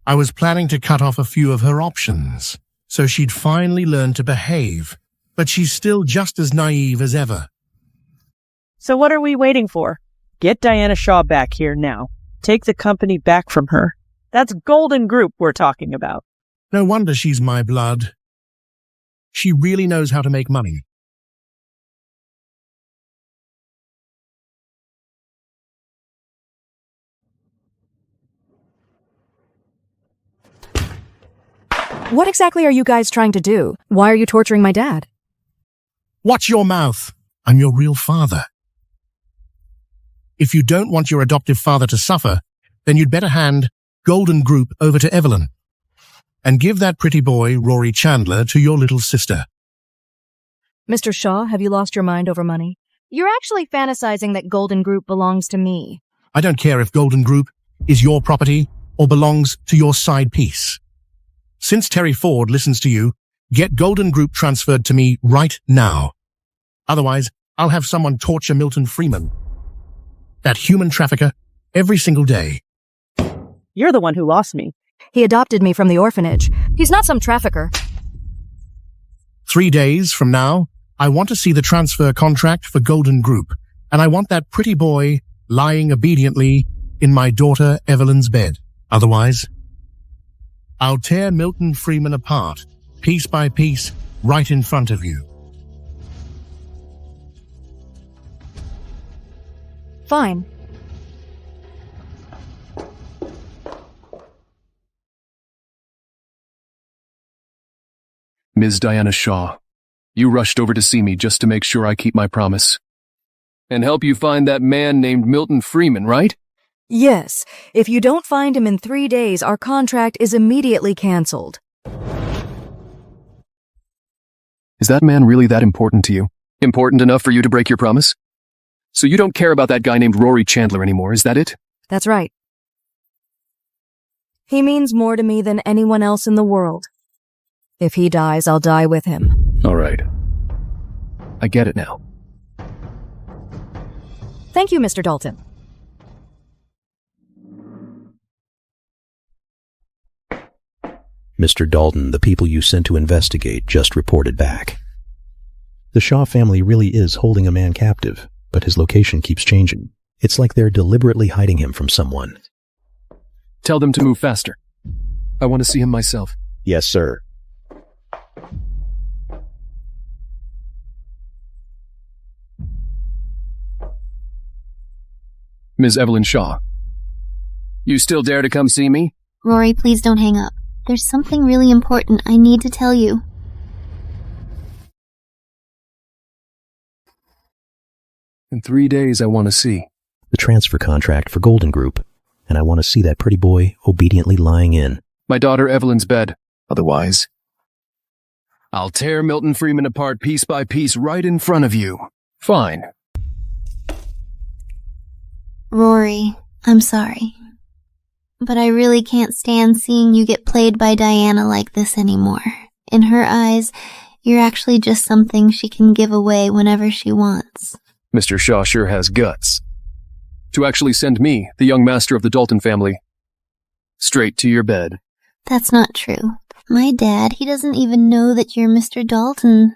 I was planning to cut off a few of her options, so she'd finally learn to behave, but she's still just as naive as ever. So what are we waiting for? Get Diana Shaw back here now. Take the company back from her. That's Golden Group we're talking about. No wonder she's my blood. She really knows how to make money. What exactly are you guys trying to do? Why are you torturing my dad? Watch your mouth. I'm your real father. If you don't want your adoptive father to suffer, then you'd better hand Golden Group over to Evelyn and give that pretty boy, Rory Chandler, to your little sister. Mr. Shaw, have you lost your mind over money? You're actually fantasizing that Golden Group belongs to me. I don't care if Golden Group is your property or belongs to your side piece. Since Terry Ford listens to you, get Golden Group transferred to me right now. Otherwise, I'll have someone torture Milton Freeman, that human trafficker, every single day. You're the one who lost me. He adopted me from the orphanage. He's not some trafficker. 3 days from now, I want to see the transfer contract for Golden Group, and I want that pretty boy lying obediently in my daughter Evelyn's bed. Otherwise, I'll tear Milton Freeman apart, piece by piece, right in front of you. Fine. Ms. Diana Shaw, you rushed over to see me just to make sure I keep my promise. And help you find that man named Milton Freeman, right? Yes. If you don't find him in 3 days, our contract is immediately canceled. Is that man really that important to you? Important enough for you to break your promise? So you don't care about that guy named Rory Chandler anymore, is that it? That's right. He means more to me than anyone else in the world. If he dies, I'll die with him. All right. I get it now. Thank you, Mr. Dalton. Mr. Dalton, the people you sent to investigate just reported back. The Shaw family really is holding a man captive, but his location keeps changing. It's like they're deliberately hiding him from someone. Tell them to move faster. I want to see him myself. Yes, sir. Ms. Evelyn Shaw. You still dare to come see me? Rory, please don't hang up. There's something really important I need to tell you. In 3 days, I want to see the transfer contract for Golden Group, and I want to see that pretty boy obediently lying in my daughter Evelyn's bed. Otherwise, I'll tear Milton Freeman apart piece by piece right in front of you. Fine. Rory, I'm sorry. But I really can't stand seeing you get played by Diana like this anymore. In her eyes, you're actually just something she can give away whenever she wants. Mr. Shaw sure has guts. To actually send me, the young master of the Dalton family, straight to your bed. That's not true. My dad, he doesn't even know that you're Mr. Dalton.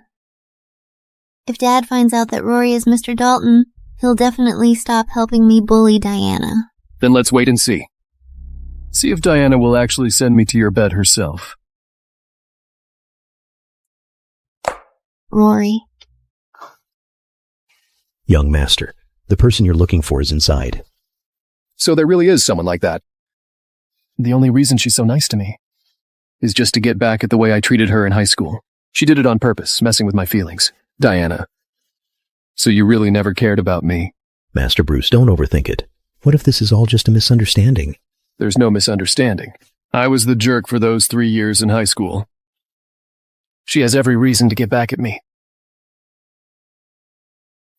If Dad finds out that Rory is Mr. Dalton, he'll definitely stop helping me bully Diana. Then let's wait and see. See if Diana will actually send me to your bed herself. Rory. Young master, the person you're looking for is inside. So there really is someone like that. The only reason she's so nice to me is just to get back at the way I treated her in high school. She did it on purpose, messing with my feelings. Diana. So you really never cared about me. Master Bruce, don't overthink it. What if this is all just a misunderstanding? There's no misunderstanding. I was the jerk for those 3 years in high school. She has every reason to get back at me.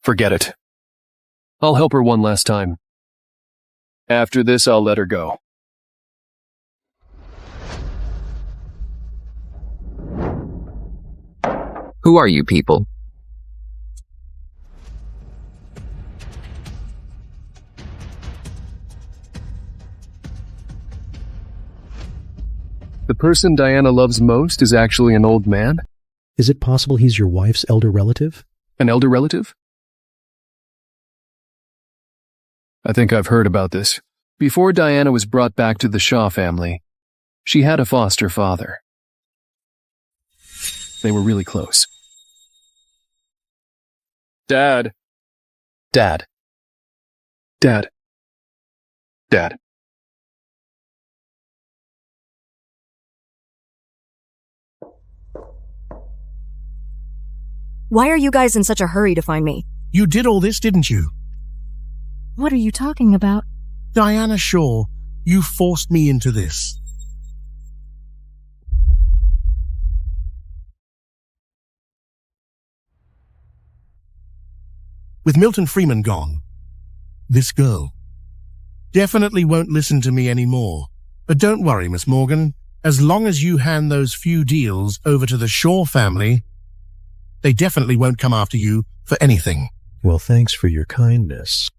Forget it. I'll help her one last time. After this, I'll let her go. Who are you people? The person Diana loves most is actually an old man? Is it possible he's your wife's elder relative? An elder relative? I think I've heard about this. Before Diana was brought back to the Shaw family, she had a foster father. They were really close. Dad. Dad. Dad. Dad. Why are you guys in such a hurry to find me? You did all this, didn't you? What are you talking about? Diana Shaw, you forced me into this. With Milton Freeman gone, this girl definitely won't listen to me anymore. But don't worry, Miss Morgan. As long as you hand those few deals over to the Shaw family, they definitely won't come after you for anything. Well, thanks for your kindness.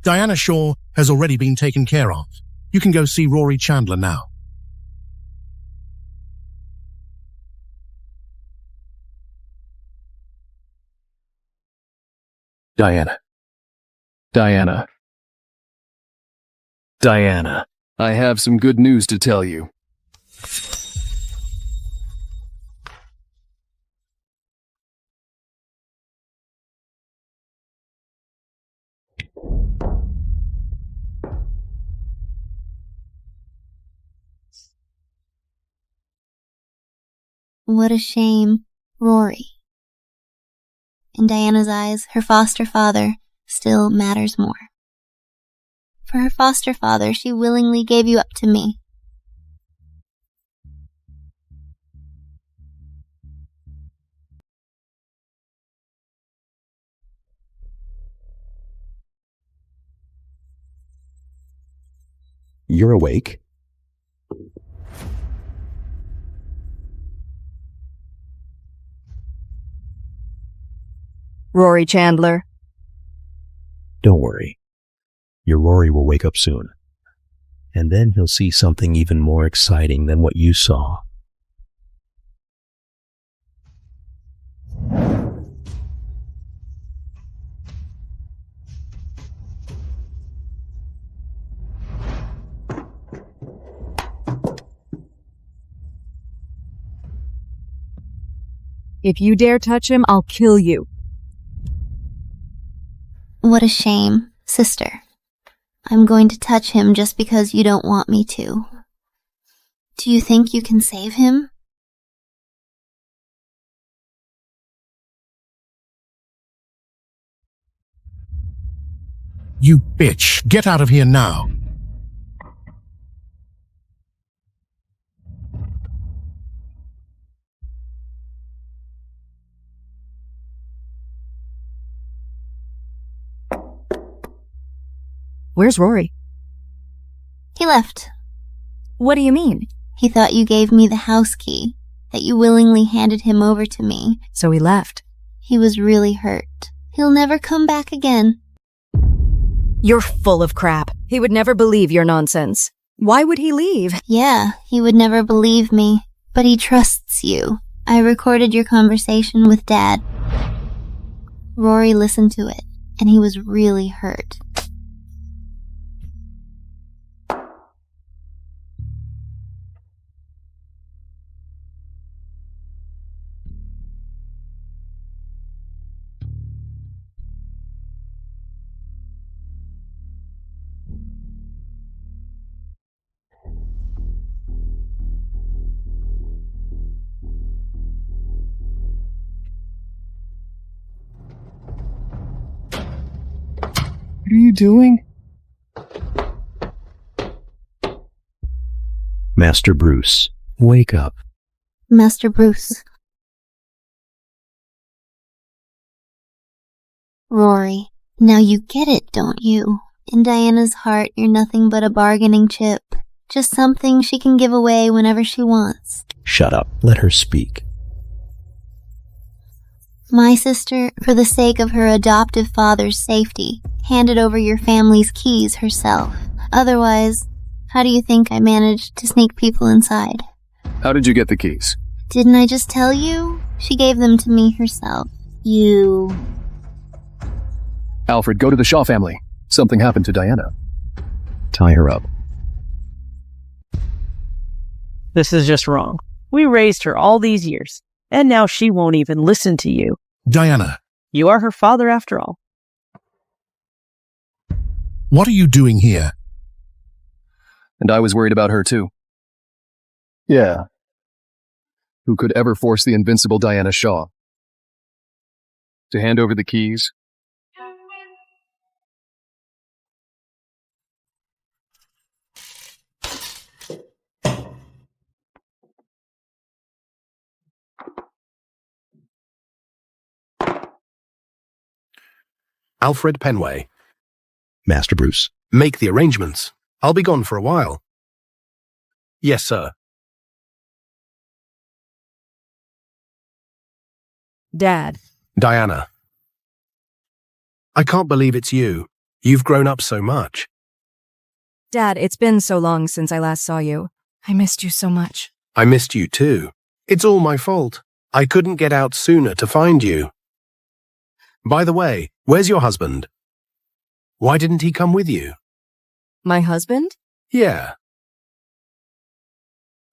Diana Shaw has already been taken care of. You can go see Rory Chandler now. Diana. Diana. Diana. I have some good news to tell you. What a shame, Rory. In Diana's eyes, her foster father still matters more. For her foster father, she willingly gave you up to me. You're awake? Rory Chandler. Don't worry. Your Rory will wake up soon. And then he'll see something even more exciting than what you saw. If you dare touch him, I'll kill you. What a shame, sister. I'm going to touch him just because you don't want me to. Do you think you can save him? You bitch, get out of here now. Where's Rory? He left. What do you mean? He thought you gave me the house key, that you willingly handed him over to me. So he left. He was really hurt. He'll never come back again. You're full of crap. He would never believe your nonsense. Why would he leave? Yeah, he would never believe me, but he trusts you. I recorded your conversation with Dad. Rory listened to it, and he was really hurt. What are you doing? Master Bruce, wake up. Master Bruce. Rory, now you get it, don't you? In Diana's heart, you're nothing but a bargaining chip. Just something she can give away whenever she wants. Shut up. Let her speak. My sister, for the sake of her adoptive father's safety, handed over your family's keys herself. Otherwise, how do you think I managed to sneak people inside? How did you get the keys? Didn't I just tell you? She gave them to me herself. You... Alfred, go to the Shaw family. Something happened to Diana. Tie her up. This is just wrong. We raised her all these years, and now she won't even listen to you. Diana, You are her father after all. what are you doing here? And I was worried about her too. Yeah. Who could ever force the invincible Diana Shaw to hand over the keys? Alfred Penway. Master Bruce. Make the arrangements. I'll be gone for a while. Yes, sir. Dad. Diana. I can't believe it's you. You've grown up so much. Dad, it's been so long since I last saw you. I missed you so much. I missed you too. It's all my fault. I couldn't get out sooner to find you. By the way, where's your husband? Why didn't he come with you? My husband? Yeah.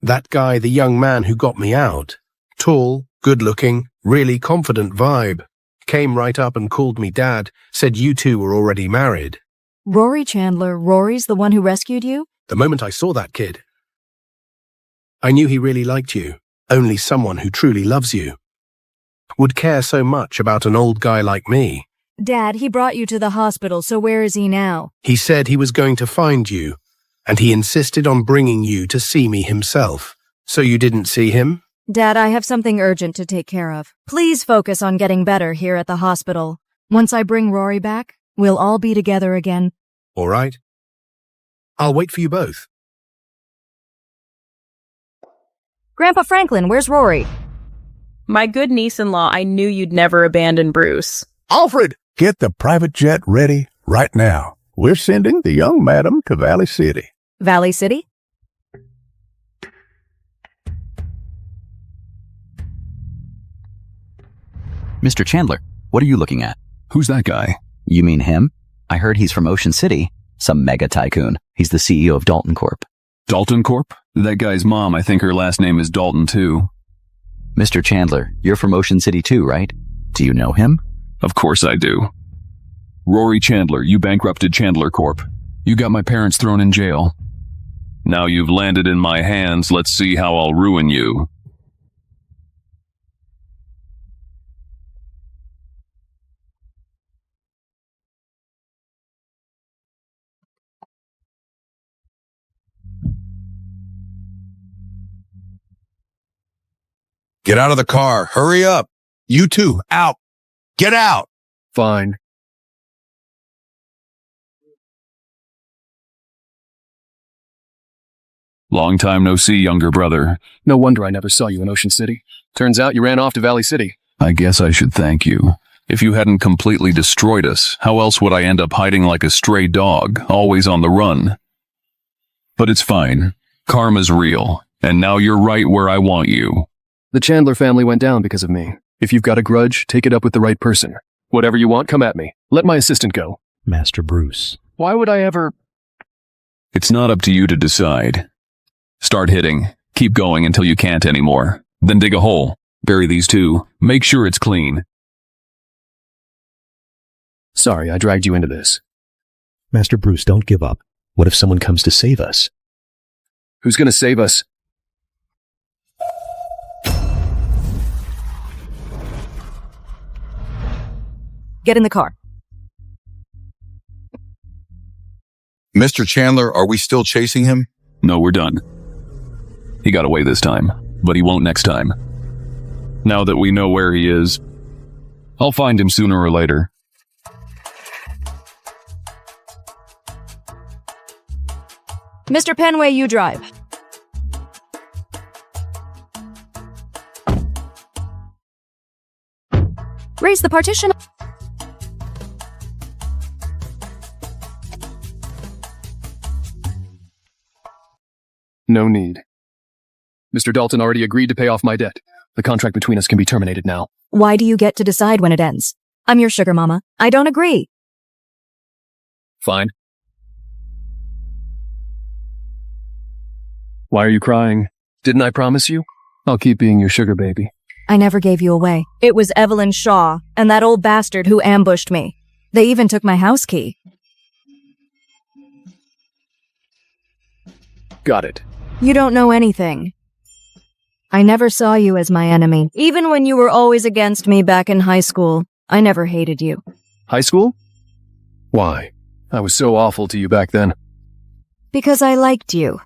That guy, the young man who got me out. Tall, good-looking, really confident vibe. Came right up and called me dad, said you two were already married. Rory Chandler. Rory's the one who rescued you? The moment I saw that kid, I knew he really liked you. Only someone who truly loves you would care so much about an old guy like me. Dad, he brought you to the hospital, so where is he now? He said he was going to find you, and he insisted on bringing you to see me himself. So you didn't see him? Dad, I have something urgent to take care of. Please focus on getting better here at the hospital. Once I bring Rory back, we'll all be together again. All right. I'll wait for you both. Grandpa Franklin, where's Rory? My good niece-in-law, I knew you'd never abandon Bruce. Alfred! Get the private jet ready right now. We're sending the young madam to Valley City. Valley City? Mr. Chandler, what are you looking at? Who's that guy? You mean him? I heard he's from Ocean City. Some mega tycoon. He's the CEO of Dalton Corp. Dalton Corp? That guy's mom, I think her last name is Dalton too. Mr. Chandler, you're from Ocean City too, right? Do you know him? Of course I do. Rory Chandler, you bankrupted Chandler Corp. You got my parents thrown in jail. Now you've landed in my hands, let's see how I'll ruin you. Get out of the car. Hurry up. You two, out. Get out. Fine. Long time no see, younger brother. No wonder I never saw you in Ocean City. Turns out you ran off to Valley City. I guess I should thank you. If you hadn't completely destroyed us, how else would I end up hiding like a stray dog, always on the run? But it's fine. Karma's real, and now you're right where I want you. The Chandler family went down because of me. If you've got a grudge, take it up with the right person. Whatever you want, come at me. Let my assistant go. Master Bruce. Why would I ever... It's not up to you to decide. Start hitting. Keep going until you can't anymore. Then dig a hole. Bury these two. Make sure it's clean. Sorry, I dragged you into this. Master Bruce, don't give up. What if someone comes to save us? Who's gonna save us? Get in the car. Mr. Chandler, are we still chasing him? No, we're done. He got away this time, but he won't next time. Now that we know where he is, I'll find him sooner or later. Mr. Penway, you drive. Raise the partition. No need. Mr. Dalton already agreed to pay off my debt. The contract between us can be terminated now. Why do you get to decide when it ends? I'm your sugar mama. I don't agree. Fine. Why are you crying? Didn't I promise you? I'll keep being your sugar baby. I never gave you away. It was Evelyn Shaw and that old bastard who ambushed me. They even took my house key. Got it. You don't know anything. I never saw you as my enemy. Even when you were always against me back in high school, I never hated you. High school? Why? I was so awful to you back then. Because I liked you.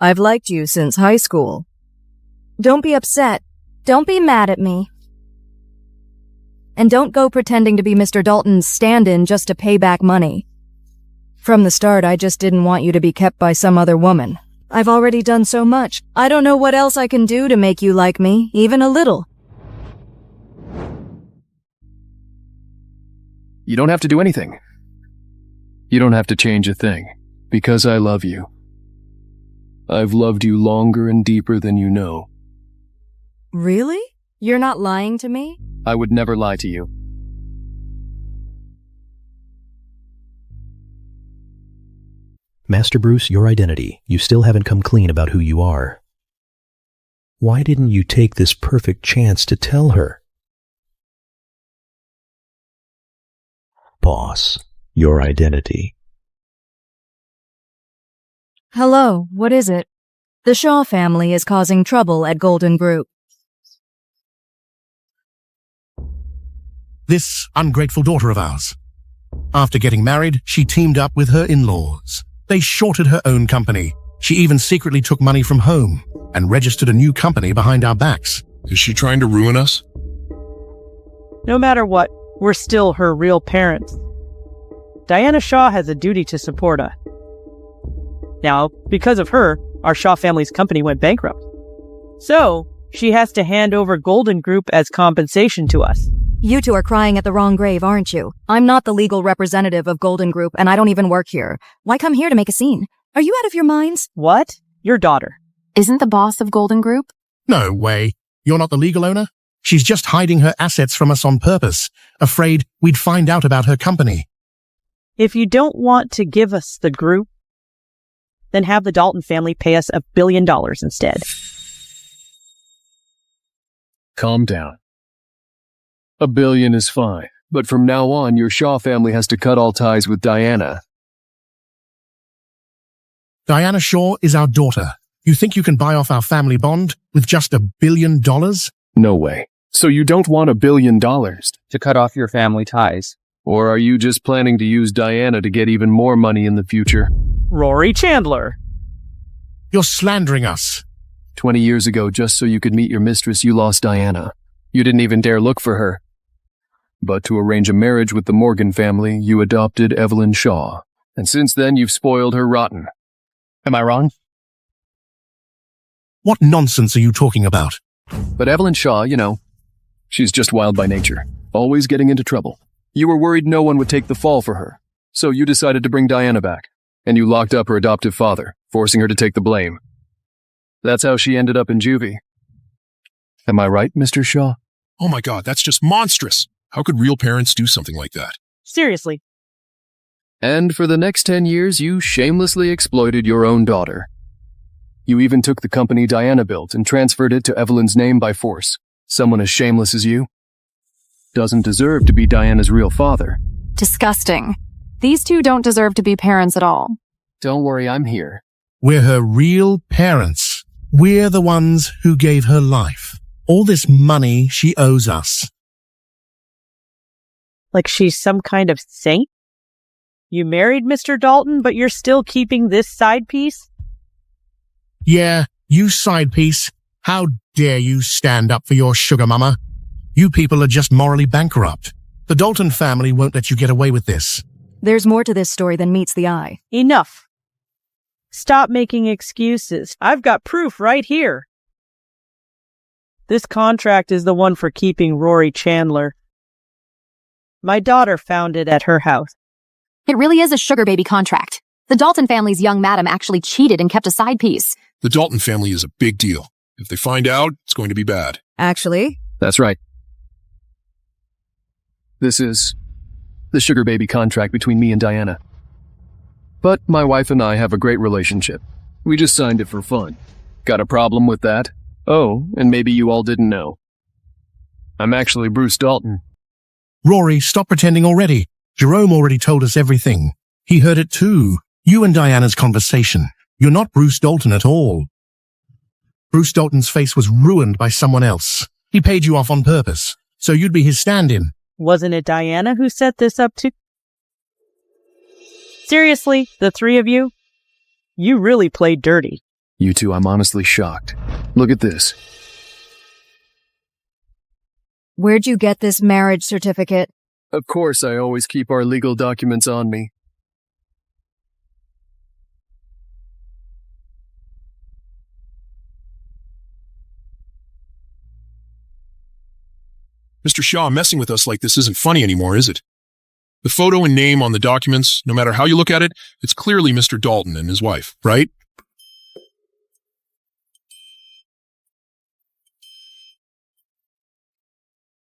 I've liked you since high school. Don't be upset. Don't be mad at me. And don't go pretending to be Mr. Dalton's stand-in just to pay back money. From the start, I just didn't want you to be kept by some other woman. I've already done so much. I don't know what else I can do to make you like me, even a little. You don't have to do anything. You don't have to change a thing, because I love you. I've loved you longer and deeper than you know. Really? You're not lying to me? I would never lie to you. Master Bruce, your identity. You still haven't come clean about who you are. Why didn't you take this perfect chance to tell her? Boss, your identity. Hello, what is it? The Shaw family is causing trouble at Golden Group. This ungrateful daughter of ours. After getting married, she teamed up with her in-laws. They shorted her own company. She even secretly took money from home and registered a new company behind our backs. Is she trying to ruin us? No matter what, we're still her real parents. Diana Shaw has a duty to support us. Now, because of her, our Shaw family's company went bankrupt. So, she has to hand over Golden Group as compensation to us. You two are crying at the wrong grave, aren't you? I'm not the legal representative of Golden Group, and I don't even work here. Why come here to make a scene? Are you out of your minds? What? Your daughter. Isn't the boss of Golden Group? No way. You're not the legal owner? She's just hiding her assets from us on purpose, afraid we'd find out about her company. If you don't want to give us the group, then have the Dalton family pay us $1 billion instead. Calm down. $1 billion is fine, but from now on, your Shaw family has to cut all ties with Diana. Diana Shaw is our daughter. You think you can buy off our family bond with just $1 billion? No way. So you don't want $1 billion? To cut off your family ties. Or are you just planning to use Diana to get even more money in the future? Rory Chandler. You're slandering us. 20 years ago, just so you could meet your mistress, you lost Diana. You didn't even dare look for her. But to arrange a marriage with the Morgan family, you adopted Evelyn Shaw. And since then, you've spoiled her rotten. Am I wrong? What nonsense are you talking about? But Evelyn Shaw, you know, she's just wild by nature, always getting into trouble. You were worried no one would take the fall for her, so you decided to bring Diana back, and you locked up her adoptive father, forcing her to take the blame. That's how she ended up in juvie. Am I right, Mr. Shaw? Oh my God, that's just monstrous. How could real parents do something like that? Seriously. And for the next 10 years, you shamelessly exploited your own daughter. You even took the company Diana built and transferred it to Evelyn's name by force. Someone as shameless as you doesn't deserve to be Diana's real father. Disgusting. These two don't deserve to be parents at all. Don't worry, I'm here. We're her real parents. We're the ones who gave her life. All this money she owes us. Like she's some kind of saint? You married Mr. Dalton, but you're still keeping this side piece? Yeah, you side piece. How dare you stand up for your sugar mama? You people are just morally bankrupt. The Dalton family won't let you get away with this. There's more to this story than meets the eye. Enough. Stop making excuses. I've got proof right here. This contract is the one for keeping Rory Chandler. My daughter found it at her house. It really is a sugar baby contract. The Dalton family's young madam actually cheated and kept a side piece. The Dalton family is a big deal. If they find out, it's going to be bad. Actually? That's right. This is the sugar baby contract between me and Diana. But my wife and I have a great relationship. We just signed it for fun. Got a problem with that? Oh, and maybe you all didn't know. I'm actually Bruce Dalton. Rory, stop pretending already. Jerome already told us everything. He heard it too. You and Diana's conversation. You're not Bruce Dalton at all. Bruce Dalton's face was ruined by someone else. He paid you off on purpose, so you'd be his stand-in. Wasn't it Diana who set this up too? Seriously, the three of you? You really played dirty. You two, I'm honestly shocked. Look at this. Where'd you get this marriage certificate? Of course, I always keep our legal documents on me. Mr. Shaw, messing with us like this isn't funny anymore, is it? The photo and name on the documents, no matter how you look at it, it's clearly Mr. Dalton and his wife, right?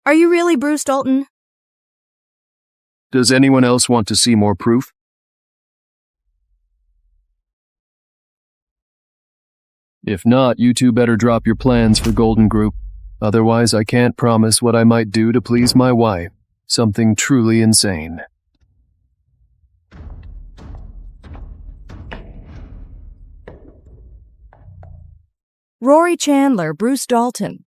Are you really Bruce Dalton? Does anyone else want to see more proof? If not, you two better drop your plans for Golden Group. Otherwise, I can't promise what I might do to please my wife. Something truly insane. Rory Chandler, Bruce Dalton.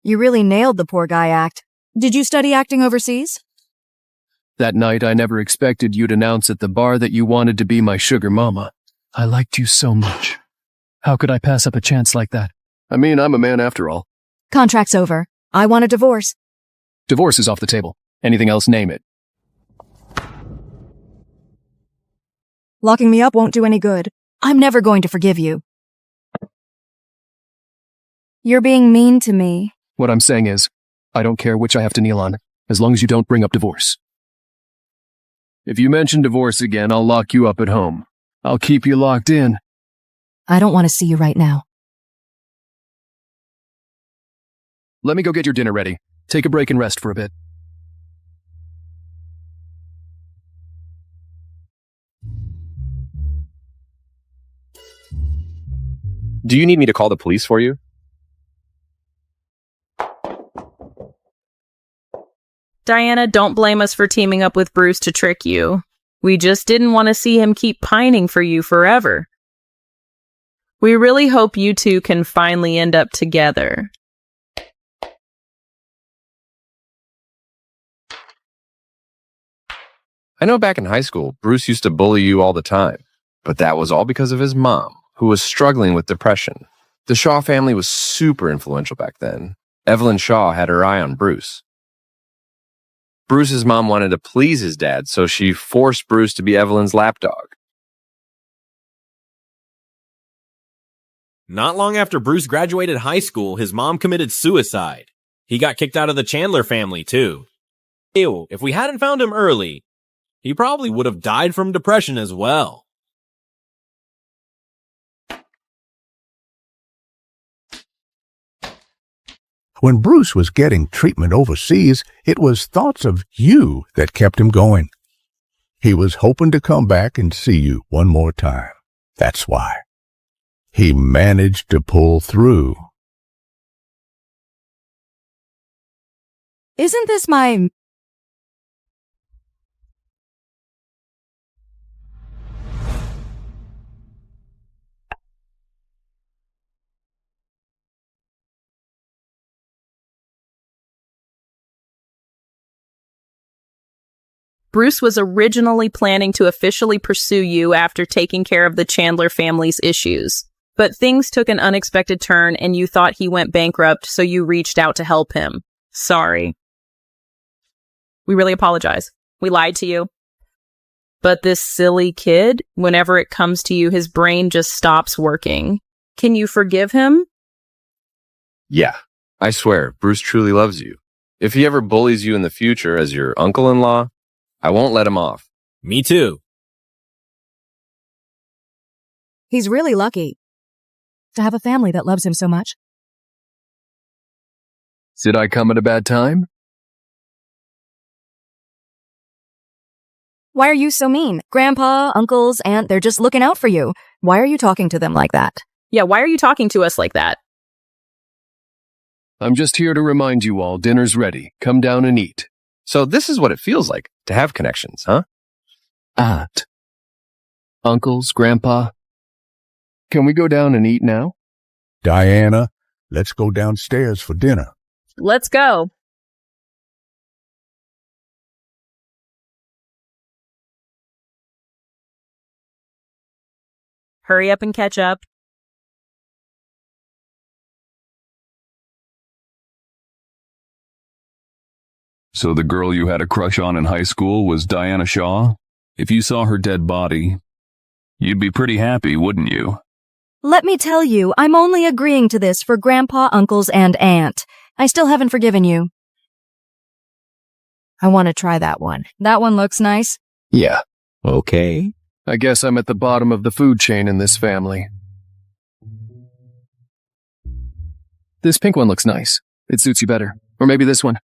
You really nailed the poor guy act. Did you study acting overseas? That night, I never expected you'd announce at the bar that you wanted to be my sugar mama. I liked you so much. How could I pass up a chance like that? I mean, I'm a man after all. Contract's over. I want a divorce. Divorce is off the table. Anything else, name it. Locking me up won't do any good. I'm never going to forgive you. You're being mean to me. What I'm saying is, I don't care which I have to kneel on, as long as you don't bring up divorce. If you mention divorce again, I'll lock you up at home. I'll keep you locked in. I don't want to see you right now. Let me go get your dinner ready. Take a break and rest for a bit. Do you need me to call the police for you? Diana, don't blame us for teaming up with Bruce to trick you. We just didn't want to see him keep pining for you forever. We really hope you two can finally end up together. I know back in high school, Bruce used to bully you all the time, but that was all because of his mom, who was struggling with depression. The Shaw family was super influential back then. Evelyn Shaw had her eye on Bruce. Bruce's mom wanted to please his dad, so she forced Bruce to be Evelyn's lapdog. Not long after Bruce graduated high school, his mom committed suicide. He got kicked out of the Chandler family, too. Ew, if we hadn't found him early, he probably would have died from depression as well. When Bruce was getting treatment overseas, it was thoughts of you that kept him going. He was hoping to come back and see you one more time. That's why. He managed to pull through. Isn't this my... Bruce was originally planning to officially pursue you after taking care of the Chandler family's issues. But things took an unexpected turn and you thought he went bankrupt, so you reached out to help him. Sorry. We really apologize. We lied to you. But this silly kid, whenever it comes to you, his brain just stops working. Can you forgive him? Yeah, I swear, Bruce truly loves you. If he ever bullies you in the future as your uncle-in-law, I won't let him off. Me too. He's really lucky to have a family that loves him so much. Did I come at a bad time? Why are you so mean? Grandpa, uncles, aunt, they're just looking out for you. Why are you talking to them like that? Yeah, why are you talking to us like that? I'm just here to remind you all dinner's ready. Come down and eat. So this is what it feels like to have connections, huh? Aunt. Uncles, grandpa. Can we go down and eat now? Diana, let's go downstairs for dinner. Let's go. Hurry up and catch up. So the girl you had a crush on in high school was Diana Shaw? If you saw her dead body, you'd be pretty happy, wouldn't you? Let me tell you, I'm only agreeing to this for grandpa, uncles, and aunt. I still haven't forgiven you. I want to try that one. That one looks nice. Yeah. Okay. I guess I'm at the bottom of the food chain in this family. This pink one looks nice. It suits you better. Or maybe this one.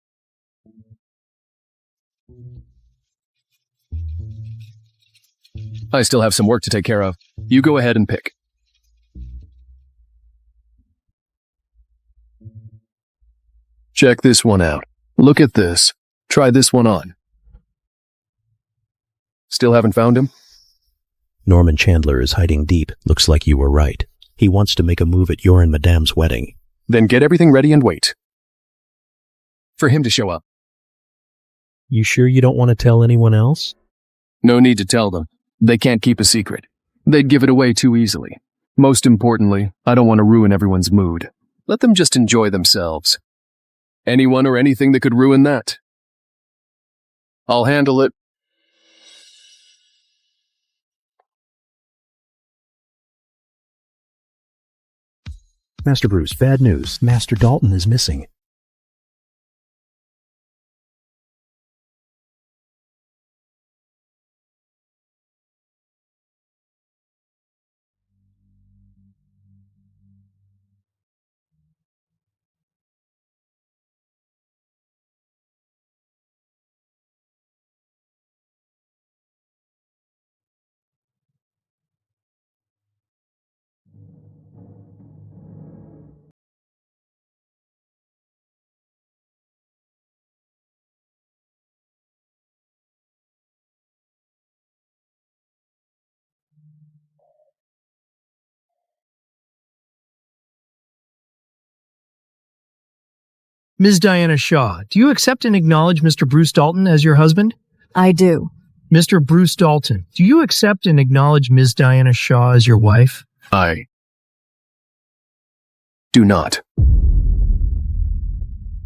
I still have some work to take care of. You go ahead and pick. Check this one out. Look at this. Try this one on. Still haven't found him? Norman Chandler is hiding deep. Looks like you were right. He wants to make a move at your and Madame's wedding. Then get everything ready and wait for him to show up. You sure you don't want to tell anyone else? No need to tell them. They can't keep a secret. They'd give it away too easily. Most importantly, I don't want to ruin everyone's mood. Let them just enjoy themselves. Anyone or anything that could ruin that. I'll handle it. Master Bruce, bad news. Master Dalton is missing. Ms. Diana Shaw, do you accept and acknowledge Mr. Bruce Dalton as your husband? I do. Mr. Bruce Dalton, do you accept and acknowledge Ms. Diana Shaw as your wife? I do not.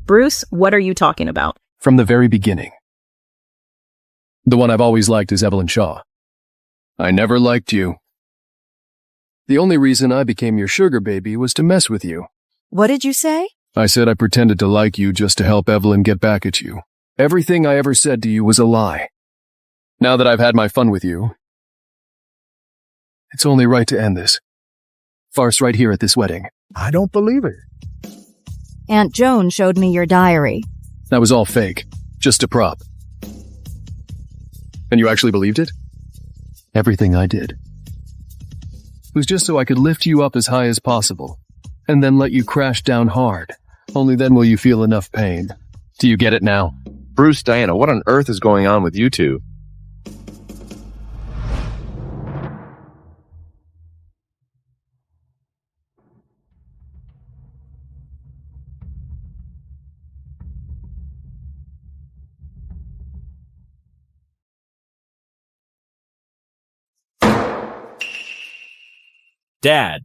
Bruce, what are you talking about? From the very beginning. The one I've always liked is Evelyn Shaw. I never liked you. The only reason I became your sugar baby was to mess with you. What did you say? I said I pretended to like you just to help Evelyn get back at you. Everything I ever said to you was a lie. Now that I've had my fun with you, it's only right to end this farce right here at this wedding. I don't believe it. Aunt Joan showed me your diary. That was all fake. Just a prop. And you actually believed it? Everything I did. It was just so I could lift you up as high as possible, and then let you crash down hard. Only then will you feel enough pain. Do you get it now? Bruce, Diana, what on earth is going on with you two? Dad.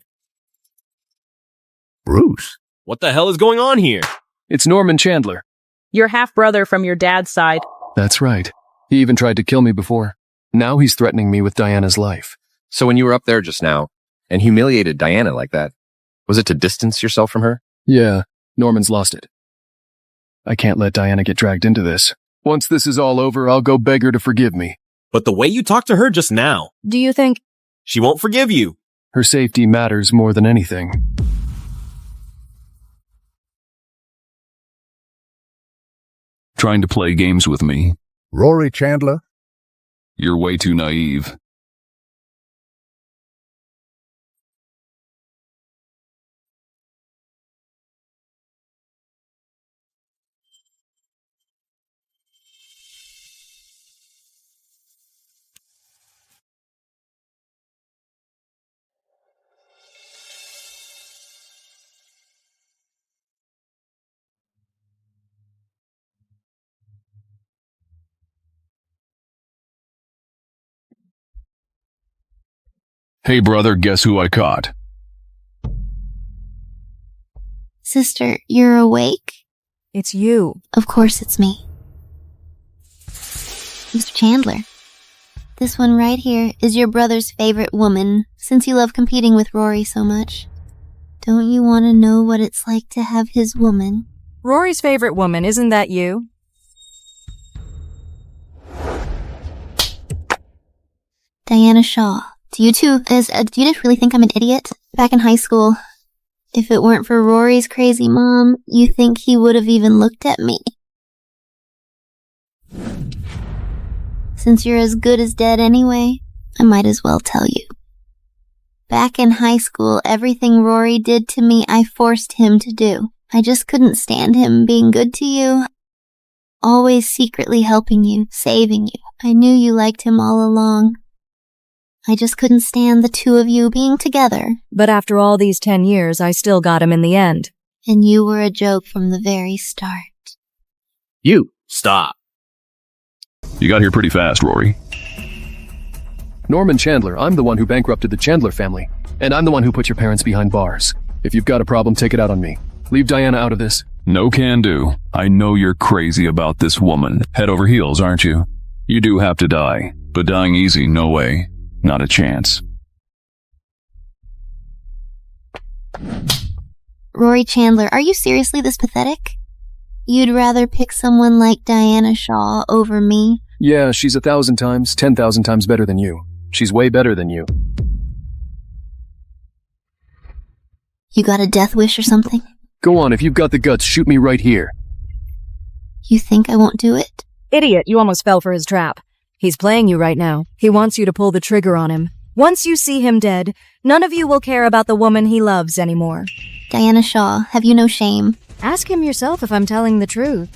Bruce. What the hell is going on here? It's Norman Chandler. Your half-brother from your dad's side. That's right. He even tried to kill me before. Now he's threatening me with Diana's life. So when you were up there just now and humiliated Diana like that, was it to distance yourself from her? Yeah, Norman's lost it. I can't let Diana get dragged into this. Once this is all over, I'll go beg her to forgive me. But the way you talked to her just now, Do you think... she won't forgive you. Her safety matters more than anything. Trying to play games with me. Rory Chandler? You're way too naive. Hey brother, guess who I caught? Sister, you're awake? It's you. Of course it's me. Mr. Chandler, this one right here is your brother's favorite woman, since you love competing with Rory so much. Don't you want to know what it's like to have his woman? Rory's favorite woman, isn't that you? Diana Shaw. Do you just really think I'm an idiot? Back in high school, if it weren't for Rory's crazy mom, you think he would have even looked at me? Since you're as good as dead anyway, I might as well tell you. Back in high school, everything Rory did to me, I forced him to do. I just couldn't stand him being good to you. Always secretly helping you, saving you. I knew you liked him all along. I just couldn't stand the two of you being together. But after all these 10 years, I still got him in the end. And you were a joke from the very start. You, stop. You got here pretty fast, Rory. Norman Chandler, I'm the one who bankrupted the Chandler family. And I'm the one who put your parents behind bars. If you've got a problem, take it out on me. Leave Diana out of this. No can do. I know you're crazy about this woman. Head over heels, aren't you? You do have to die. But dying easy, no way. Not a chance. Rory Chandler, are you seriously this pathetic? You'd rather pick someone like Diana Shaw over me? Yeah, she's 1,000 times, 10,000 times better than you. She's way better than you. You got a death wish or something? Go on, if you've got the guts, shoot me right here. You think I won't do it? Idiot, you almost fell for his trap. He's playing you right now. He wants you to pull the trigger on him. Once you see him dead, none of you will care about the woman he loves anymore. Diana Shaw, have you no shame? Ask him yourself if I'm telling the truth.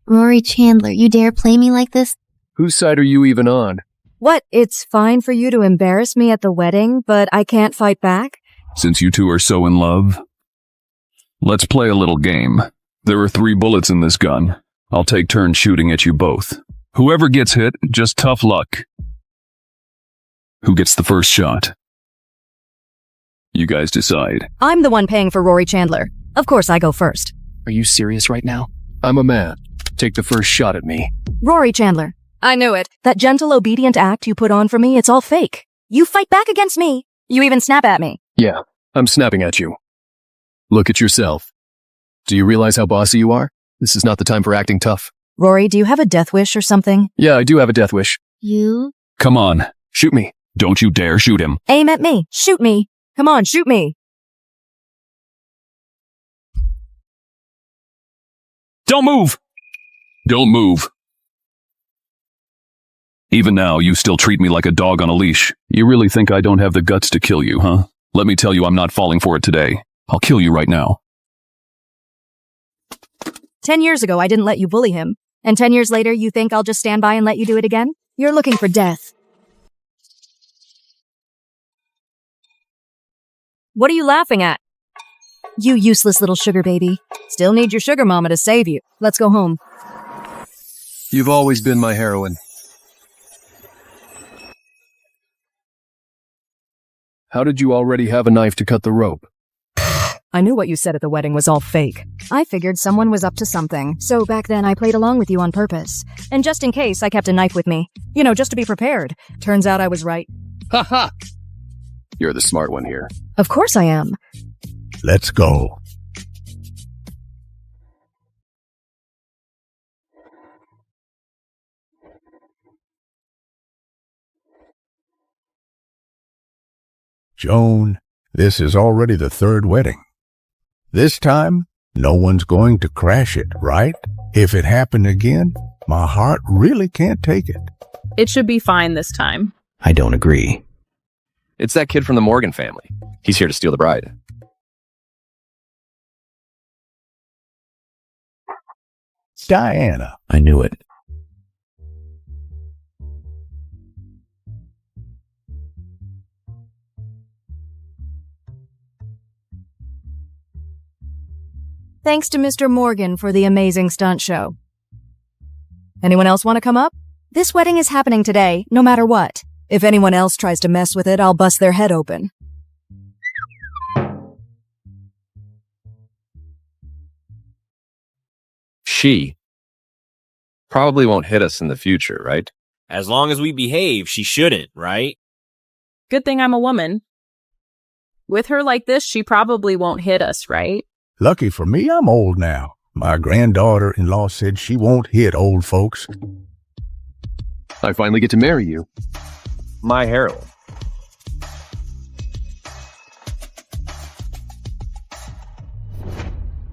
Rory Chandler, you dare play me like this? Whose side are you even on? What, it's fine for you to embarrass me at the wedding, but I can't fight back? Since you two are so in love, let's play a little game. There are 3 bullets in this gun. I'll take turns shooting at you both. Whoever gets hit, just tough luck. Who gets the first shot? You guys decide. I'm the one paying for Rory Chandler. Of course I go first. Are you serious right now? I'm a man. Take the first shot at me. Rory Chandler. I knew it. That gentle, obedient act you put on for me, it's all fake. You fight back against me. You even snap at me. Yeah, I'm snapping at you. Look at yourself. Do you realize how bossy you are? This is not the time for acting tough. Rory, do you have a death wish or something? Yeah, I do have a death wish. You? Come on. Shoot me. Don't you dare shoot him. Aim at me. Shoot me. Come on, shoot me. Don't move! Don't move. Even now, you still treat me like a dog on a leash. You really think I don't have the guts to kill you, huh? Let me tell you, I'm not falling for it today. I'll kill you right now. 10 years ago, I didn't let you bully him. And 10 years later, you think I'll just stand by and let you do it again? You're looking for death. What are you laughing at? You useless little sugar baby. Still need your sugar mama to save you. Let's go home. You've always been my heroine. How did you already have a knife to cut the rope? I knew what you said at the wedding was all fake. I figured someone was up to something, so back then I played along with you on purpose. And just in case, I kept a knife with me. Just to be prepared. Turns out I was right. Ha ha! You're the smart one here. Of course I am. Let's go. Joan, this is already the third wedding. This time, no one's going to crash it, right? If it happened again, my heart really can't take it. It should be fine this time. I don't agree. It's that kid from the Morgan family. He's here to steal the bride. Diana. I knew it. Thanks to Mr. Morgan for the amazing stunt show. Anyone else want to come up? This wedding is happening today, no matter what. If anyone else tries to mess with it, I'll bust their head open. She probably won't hit us in the future, right? As long as we behave, she shouldn't, right? Good thing I'm a woman. With her like this, she probably won't hit us, right? Lucky for me, I'm old now. My granddaughter-in-law said she won't hit old folks. I finally get to marry you. My heroine.